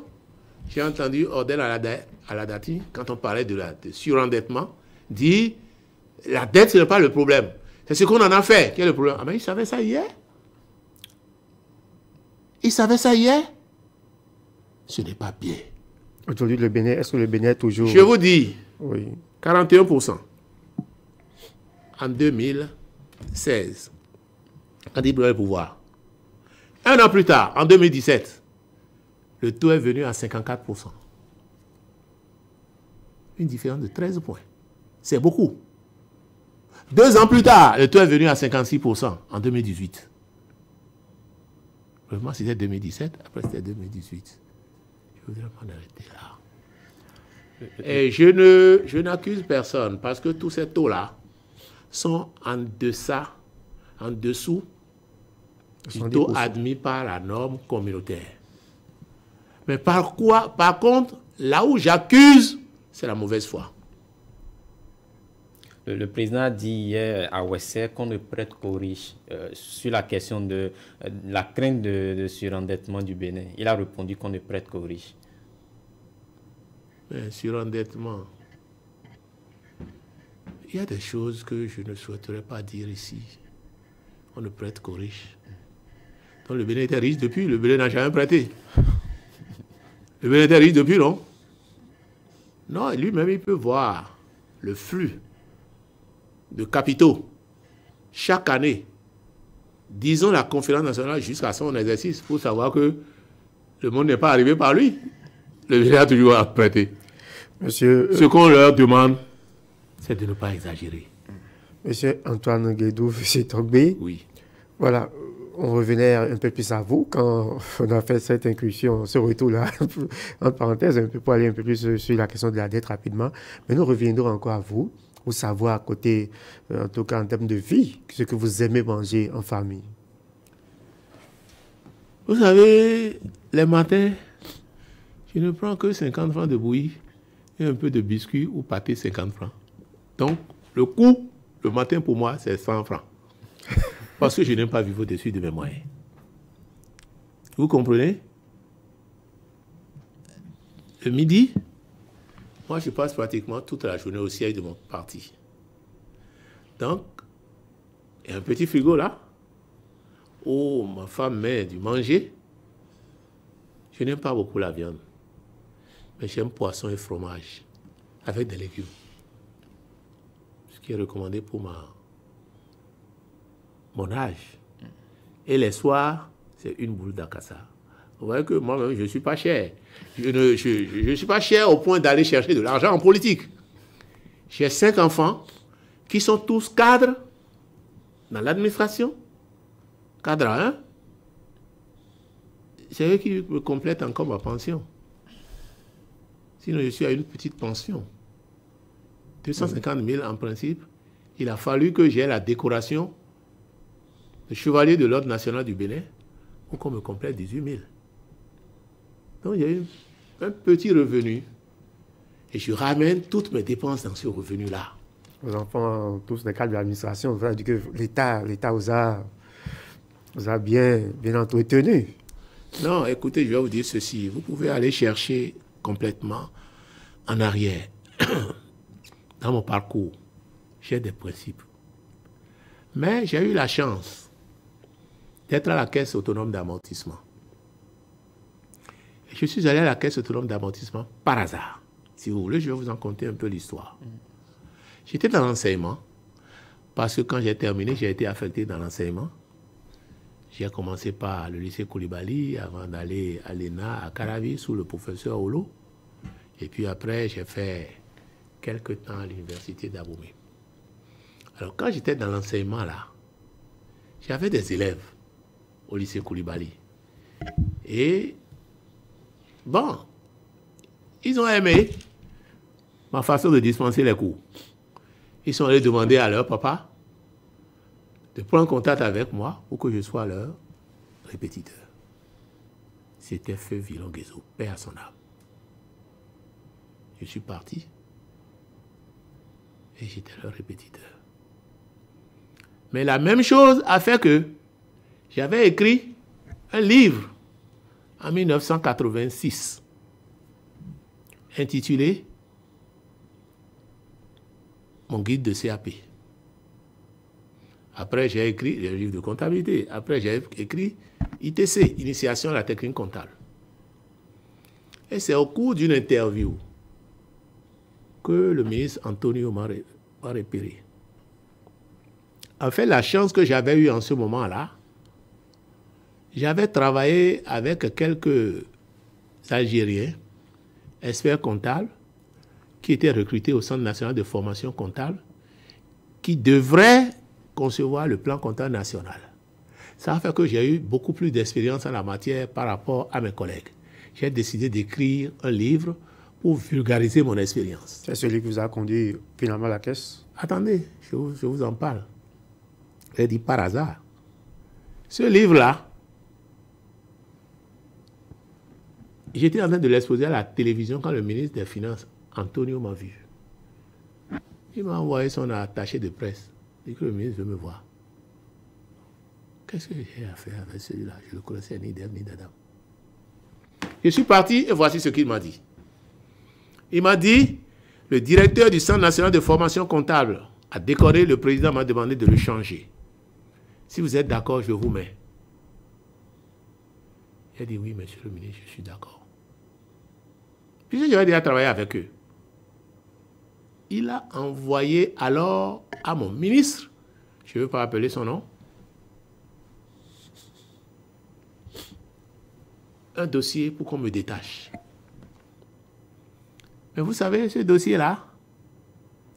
j'ai entendu Ordel Aladati, quand on parlait de surendettement, dire la dette, ce n'est pas le problème. C'est ce qu'on en a fait qui est le problème. Ah, mais il savait ça hier. Il savait ça hier. Ce n'est pas bien.
Aujourd'hui, le Bénin, est-ce que le Bénin est toujours...
Je vous dis,
oui.
41% en 2016, quand il prenait le pouvoir. Un an plus tard, en 2017, le taux est venu à 54%. Une différence de 13 points. C'est beaucoup. 2 ans plus tard, le taux est venu à 56% en 2018. Vraiment, c'était 2017, après c'était 2018. Je voudrais m'en arrêter là. Et je n'accuse personne parce que tous ces taux-là sont en dessous du taux admis par la norme communautaire. Mais par contre, là où j'accuse, c'est la mauvaise foi.
Le président a dit hier à Ouessé qu'on ne prête qu'aux riches sur la question de la crainte de surendettement du Bénin. Il a répondu qu'on ne prête qu'aux riches.
Mais surendettement, il y a des choses que je ne souhaiterais pas dire ici. On ne prête qu'aux riches. Donc le Bénin était riche depuis, le Bénin n'a jamais prêté. Le Bénin était riche depuis, non? Non, lui-même, il peut voir le flux de capitaux chaque année. Disons la conférence nationale jusqu'à son exercice pour savoir que le monde n'est pas arrivé par lui. Le Bénin a toujours prêté.
Monsieur,
ce qu'on leur demande, c'est de ne pas exagérer.
Monsieur Antoine Guédou, M. Togbé.
Oui.
Voilà, on revenait un peu plus à vous quand on a fait cette incursion, ce retour-là, en parenthèse, un peu pour aller un peu plus sur la question de la dette rapidement. Mais nous reviendrons encore à vous, pour savoir à côté, en tout cas en termes de vie, ce que vous aimez manger en famille.
Vous savez, les matins, je ne prends que 50 francs de bouillie et un peu de biscuit ou pâté 50 francs. Donc, le coût, le matin pour moi, c'est 100 francs. Parce que je n'aime pas vivre au-dessus de mes moyens. Vous comprenez? Le midi, moi je passe pratiquement toute la journée au siège de mon parti. Donc, il y a un petit frigo là, où ma femme met du manger. Je n'aime pas beaucoup la viande, mais j'aime poisson et fromage, avec des légumes. Ce qui est recommandé pour mon âge. Et les soirs, c'est une boule d'acassa. Vous voyez que moi-même, je ne suis pas cher. Je ne suis pas cher au point d'aller chercher de l'argent en politique. J'ai 5 enfants qui sont tous cadres dans l'administration. Cadre 1. C'est eux qui me complètent encore ma pension. Sinon, je suis à une petite pension. 250 000 en principe. Il a fallu que j'aie la décoration de chevalier de l'Ordre national du Bénin pour qu'on me complète 18 000. Donc, il y a eu un petit revenu. Et je ramène toutes mes dépenses dans ce revenu-là.
Vos enfants ont tous des cadres de l'administration. Ça veut dire que l'État vous a bien entretenu.
Non, écoutez, je vais vous dire ceci. Vous pouvez aller chercher complètement en arrière. Dans mon parcours, j'ai des principes. Mais j'ai eu la chance d'être à la caisse autonome d'amortissement. Et je suis allé à la caisse autonome d'amortissement par hasard. Si vous voulez, je vais vous en conter un peu l'histoire. J'étais dans l'enseignement, parce que quand j'ai terminé, j'ai été affecté dans l'enseignement. J'ai commencé par le lycée Koulibaly, avant d'aller à l'ENA, à Caravi, sous le professeur Olo. Et puis après, j'ai fait quelques temps à l'université d'Abomey. Alors, quand j'étais dans l'enseignement, là, j'avais des élèves au lycée Koulibaly. Et, bon, ils ont aimé ma façon de dispenser les cours. Ils sont allés demander à leur papa de prendre contact avec moi pour que je sois leur répétiteur. C'était Feu Villon Guézo, paix à son âme. Je suis parti et j'étais leur répétiteur. Mais la même chose a fait que j'avais écrit un livre en 1986 intitulé Mon guide de CAP. Après, j'ai écrit le livre de comptabilité. Après, j'ai écrit ITC, Initiation à la technique comptable. Et c'est au cours d'une interview que le ministre Antonio m'a repéré. En fait, la chance que j'avais eue en ce moment-là, j'avais travaillé avec quelques Algériens, experts comptables, qui étaient recrutés au Centre national de formation comptable, qui devraient concevoir le plan comptable national. Ça a fait que j'ai eu beaucoup plus d'expérience en la matière par rapport à mes collègues. J'ai décidé d'écrire un livre pour vulgariser mon expérience.
C'est celui qui vous a conduit finalement à la caisse?
Attendez, je vous en parle. J'ai dit par hasard. Ce livre-là, j'étais en train de l'exposer à la télévision quand le ministre des Finances, Antonio, m'a vu. Il m'a envoyé son attaché de presse. Il dit que le ministre veut me voir. Qu'est-ce que j'ai à faire avec celui-là? Je ne le connaissais ni d'Ève ni d'Adam. Je suis parti et voici ce qu'il m'a dit. Il m'a dit, le directeur du Centre national de formation comptable a décoré, le président m'a demandé de le changer. Si vous êtes d'accord, je vous mets. J'ai dit, oui, monsieur le ministre, je suis d'accord. Puis j'avais déjà travaillé avec eux. Il a envoyé alors à mon ministre, je ne veux pas appeler son nom, un dossier pour qu'on me détache. Mais vous savez, ce dossier-là,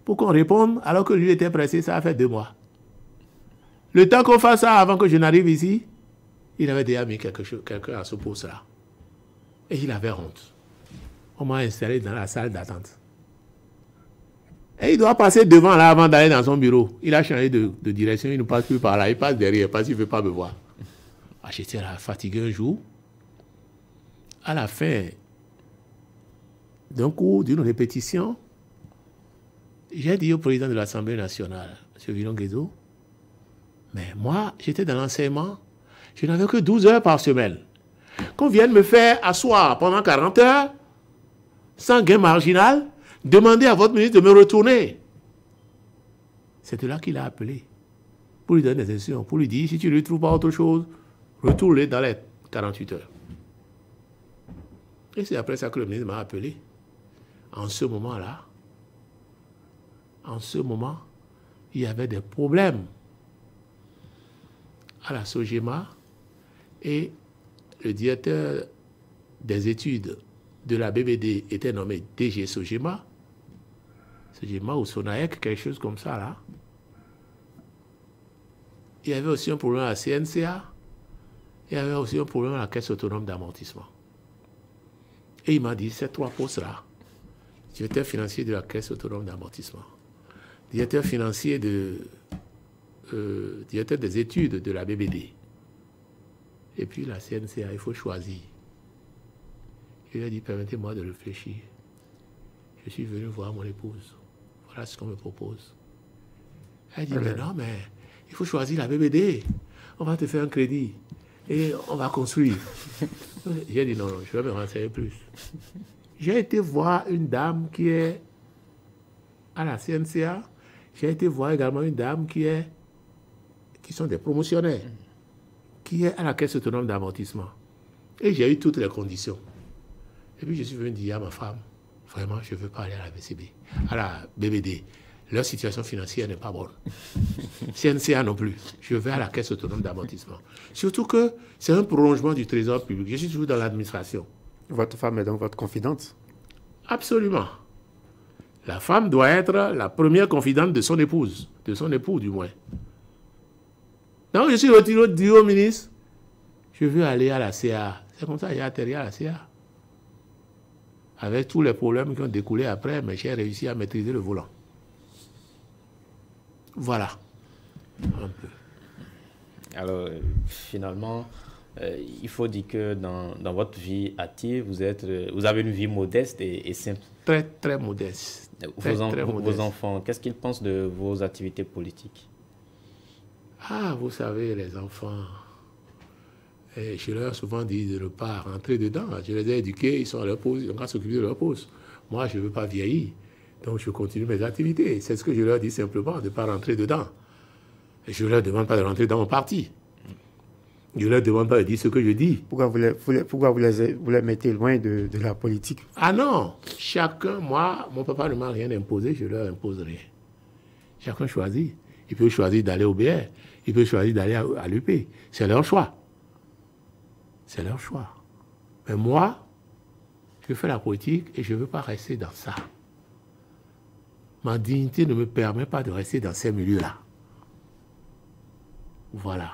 pour qu'on réponde, alors que lui était pressé, ça a fait 2 mois. Le temps qu'on fasse ça avant que je n'arrive ici, il avait déjà mis quelqu'un à ce poste-là. Et il avait honte. On m'a installé dans la salle d'attente. Et il doit passer devant là avant d'aller dans son bureau. Il a changé de direction, il ne passe plus par là, il passe derrière parce qu'il ne veut pas me voir. Ah, j'étais là fatigué un jour. À la fin d'un cours, d'une répétition, j'ai dit au président de l'Assemblée nationale, M. Villon Guézo, Mais moi, j'étais dans l'enseignement, je n'avais que 12 heures par semaine. Qu'on vienne me faire asseoir pendant 40 heures, sans gain marginal, demandez à votre ministre de me retourner. C'est de là qu'il a appelé, pour lui donner des instructions, pour lui dire, si tu ne lui trouves pas autre chose, retourne-le dans les 48 heures. Et c'est après ça que le ministre m'a appelé. En ce moment-là, il y avait des problèmes à la Sogema et le directeur des études de la BBD était nommé DG Sogema ou Sonaec, quelque chose comme ça là. Il y avait aussi un problème à la CNCA, il y avait aussi un problème à la Caisse autonome d'amortissement. Et il m'a dit, ces 3 postes-là, directeur financier de la Caisse autonome d'amortissement, directeur financier directeur des études de la BBD, et puis la CNCA, il faut choisir. Je lui ai dit, permettez-moi de réfléchir. Je suis venu voir mon épouse. Voilà ce qu'on me propose. Elle dit, mais non, mais il faut choisir la BBD. On va te faire un crédit et on va construire. J'ai dit, non, je vais me renseigner plus. J'ai été voir une dame qui est à la CNCA. J'ai été voir également une dame qui sont des promotionnaires, qui est à la Caisse autonome d'amortissement. Et j'ai eu toutes les conditions. Et puis je suis venu dire à ma femme, vraiment, je ne veux pas aller à la BCB, à la BBD. Leur situation financière n'est pas bonne. CNCA non plus. Je vais à la Caisse autonome d'amortissement. Surtout que c'est un prolongement du trésor public. Je suis toujours dans l'administration.
Votre femme est donc votre confidente?
Absolument. La femme doit être la première confidente de son épouse, de son époux du moins. Donc je suis retiré du haut ministre. Je veux aller à la CA. C'est comme ça que j'ai atterri à la CA. Avec tous les problèmes qui ont découlé après, mais j'ai réussi à maîtriser le volant. Voilà. Un peu.
Alors, finalement, il faut dire que dans votre vie active, vous avez une vie modeste et simple.
Très, très modeste.
Vos enfants, qu'est-ce qu'ils pensent de vos activités politiques?
Ah, vous savez, les enfants, je leur ai souvent dit de ne pas rentrer dedans. Je les ai éduqués, ils sont à leur pause, ils ont qu'à s'occuper de leur pause. Moi, je ne veux pas vieillir, donc je continue mes activités. C'est ce que je leur dis simplement, de ne pas rentrer dedans. Et je ne leur demande pas de rentrer dans mon parti. Je ne leur demande pas de dire ce que je dis.
Pourquoi vous les mettez loin de la politique?
Ah non, chacun, moi, mon papa ne m'a rien imposé, je ne leur impose rien. Chacun choisit. Il peut choisir d'aller au BR, il peut choisir d'aller à l'UP. C'est leur choix. C'est leur choix. Mais moi, je fais la politique et je ne veux pas rester dans ça. Ma dignité ne me permet pas de rester dans ces milieux-là. Voilà.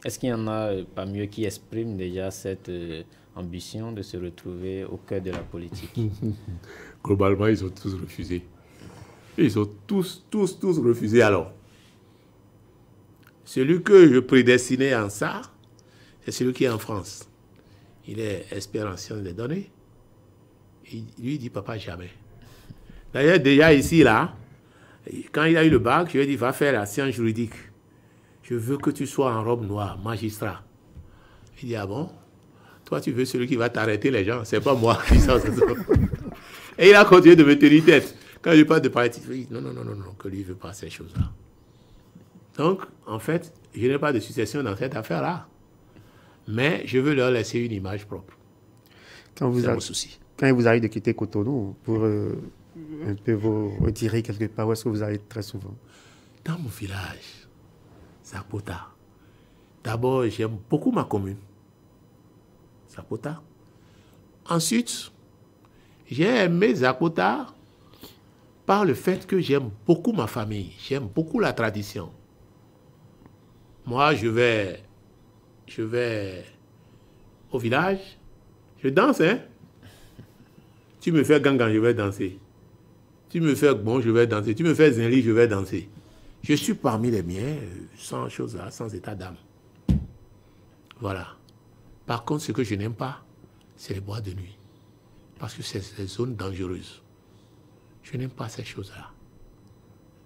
Est-ce qu'il y en a parmi eux qui expriment déjà cette ambition de se retrouver au cœur de la politique?
Globalement, ils ont tous refusé. Ils ont tous refusé alors. Celui que je prédestinais en ça, c'est celui qui est en France. Il est expert en sciences des données. Lui, il dit, papa, jamais. D'ailleurs, déjà ici, là, quand il a eu le bac, je lui ai dit, va faire la science juridique. Je veux que tu sois en robe noire, magistrat. Il dit, ah bon? Toi, tu veux celui qui va t'arrêter les gens, c'est pas moi. Et il a continué de me tenir tête. Quand je parle de politique, il dit, non, que lui ne veut pas ces choses-là. Donc, en fait, je n'ai pas de succession dans cette affaire-là. Mais je veux leur laisser une image propre. C'est mon souci.
Quand il vous arrive de quitter Cotonou pour un peu vous retirer quelque part, où est-ce que vous allez très souvent?
Dans mon village, Zakpota. D'abord, j'aime beaucoup ma commune. Zakpota. Ensuite, j'ai aimé Zakpota par le fait que j'aime beaucoup ma famille. J'aime beaucoup la tradition. Moi, je vais au village, je danse, hein. Tu me fais gangan, je vais danser. Tu me fais bon, je vais danser. Tu me fais zinli, je vais danser. Je suis parmi les miens, sans chose là, sans état d'âme. Voilà. Par contre, ce que je n'aime pas, c'est les bois de nuit. Parce que c'est des zones dangereuses. Je n'aime pas ces choses-là.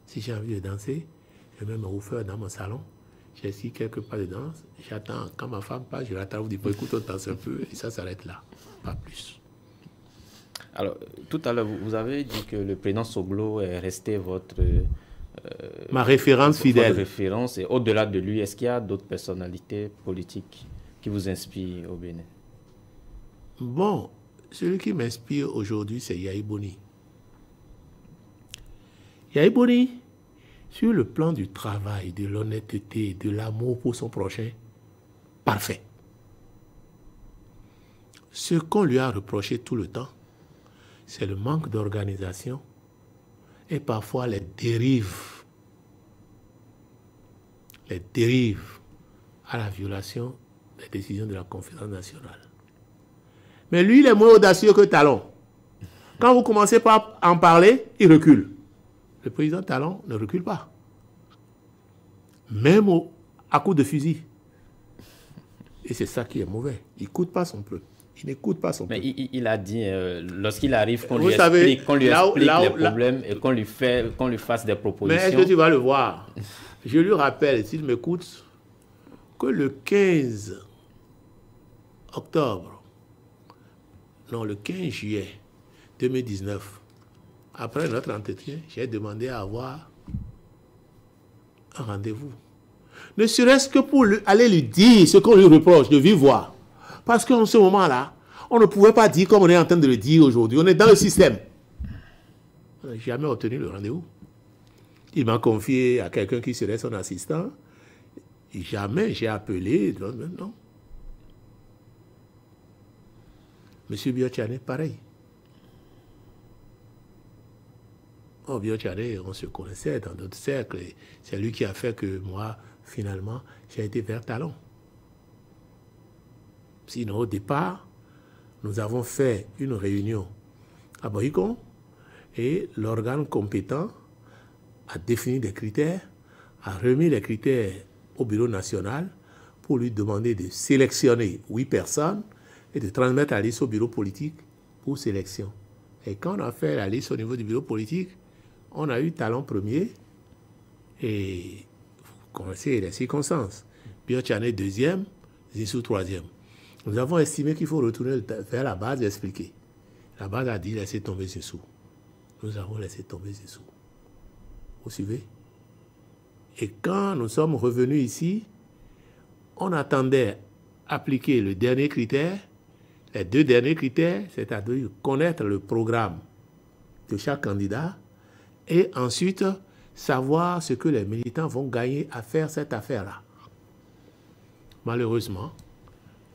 Si j'ai envie de danser, je mets mon woofer dans mon salon. j'ai assis quelque part dedans, j'attends. Quand ma femme passe, je l'attends, vous dites, bon, écoute, on danse un peu, et ça s'arrête là, pas plus.
Alors, tout à l'heure, vous avez dit que le président Soglo est resté votre...
ma référence fidèle.
Votre référence, et au-delà de lui, est-ce qu'il y a d'autres personnalités politiques qui vous inspirent au Bénin?
Bon, celui qui m'inspire aujourd'hui, c'est Yahi Boni. Yahi Boni, sur le plan du travail, de l'honnêteté, de l'amour pour son prochain, parfait. Ce qu'on lui a reproché tout le temps, c'est le manque d'organisation et parfois les dérives à la violation des décisions de la conférence nationale. Mais lui, il est moins audacieux que Talon. Quand vous commencez par en parler, il recule. Le président Talon ne recule pas. Même à coup de fusil. Et c'est ça qui est mauvais. Il n'écoute pas son peuple. Il n'écoute pas son peuple.
Mais il a dit, lorsqu'il arrive, qu'on lui explique les problèmes et qu'on lui fasse des propositions.
Mais est-ce que tu vas le voir? Je lui rappelle, s'il m'écoute, que le 15 octobre, non, le 15 juillet 2019, après notre entretien, j'ai demandé à avoir un rendez-vous. Ne serait-ce que pour aller lui dire ce qu'on lui reproche de vive voix. Parce qu'en ce moment-là, on ne pouvait pas dire comme on est en train de le dire aujourd'hui. On est dans le système. On n'a jamais obtenu le rendez-vous. Il m'a confié à quelqu'un qui serait son assistant. Jamais j'ai appelé. Non. Monsieur Biotchane, pareil. Oh, Biotchane, on se connaissait dans d'autres cercles. C'est lui qui a fait que moi, finalement, j'ai été vers Talon. Sinon, au départ, nous avons fait une réunion à Boycon et l'organe compétent a défini des critères, a remis les critères au bureau national pour lui demander de sélectionner 8 personnes et de transmettre la liste au bureau politique pour sélection. Et quand on a fait la liste au niveau du bureau politique, on a eu Talon premier et vous connaissez les circonstances. Biotchane deuxième, Zissou troisième. Nous avons estimé qu'il faut retourner vers la base et expliquer. La base a dit laissez tomber Zissou. Nous avons laissé tomber Zissou. Vous suivez? Et quand nous sommes revenus ici, on attendait appliquer le dernier critère, les 2 derniers critères, c'est-à-dire connaître le programme de chaque candidat et ensuite savoir ce que les militants vont gagner à faire cette affaire-là. Malheureusement,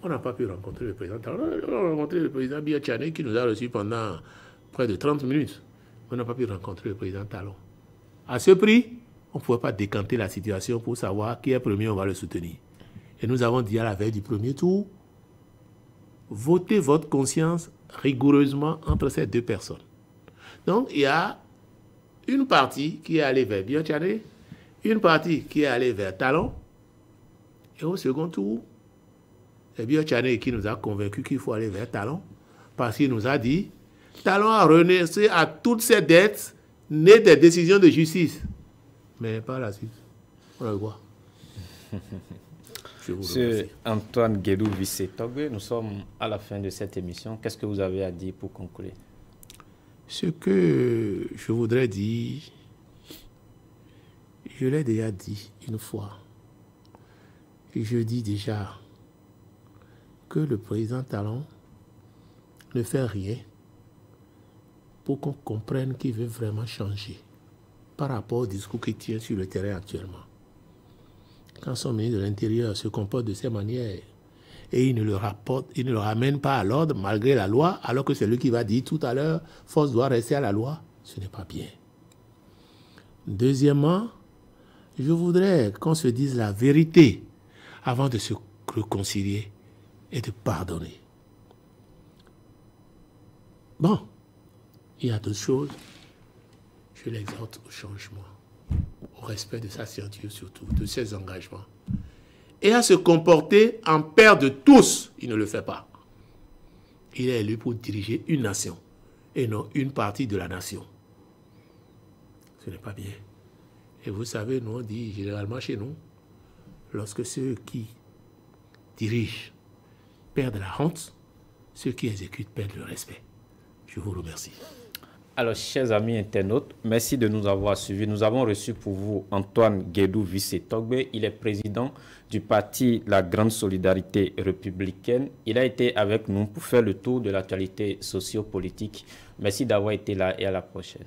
on n'a pas pu rencontrer le président. On a rencontré le président Biotchane qui nous a reçus pendant près de 30 minutes. On n'a pas pu rencontrer le président Talon. À ce prix, on ne pouvait pas décanter la situation pour savoir qui est premier, on va le soutenir. Et nous avons dit à la veille du premier tour, votez votre conscience rigoureusement entre ces 2 personnes. Donc, il y a une partie qui est allée vers Biotchane, une partie qui est allée vers Talon, et au second tour, c'est Biotchane qui nous a convaincus qu'il faut aller vers Talon, parce qu'il nous a dit, Talon a renoncé à toutes ses dettes nées des décisions de justice. Mais par la suite, on le voit.
Monsieur Antoine Guédou Vissé-Togbe, nous sommes à la fin de cette émission. Qu'est-ce que vous avez à dire pour conclure?
Ce que je voudrais dire, je l'ai déjà dit une fois. Et je dis déjà que le président Talon ne fait rien pour qu'on comprenne qu'il veut vraiment changer par rapport au discours qu'il tient sur le terrain actuellement. Quand son ministre de l'Intérieur se comporte de ces manières et il ne le ramène pas à l'ordre malgré la loi, alors que c'est lui qui va dire tout à l'heure, force doit rester à la loi, ce n'est pas bien. Deuxièmement, je voudrais qu'on se dise la vérité avant de se réconcilier et de pardonner. Bon, il y a d'autres choses. Je l'exhorte au changement, au respect de sa ceinture surtout, de ses engagements. Et à se comporter en père de tous. Il ne le fait pas. Il est élu pour diriger une nation et non une partie de la nation. Ce n'est pas bien. Et vous savez, nous on dit généralement chez nous, lorsque ceux qui dirigent perdent la honte, ceux qui exécutent perdent le respect. Je vous remercie.
Alors, chers amis internautes, merci de nous avoir suivis. Nous avons reçu pour vous Antoine Guédou Vissé-Togbe. Il est président du parti La Grande Solidarité Républicaine. Il a été avec nous pour faire le tour de l'actualité socio-politique. Merci d'avoir été là et à la prochaine.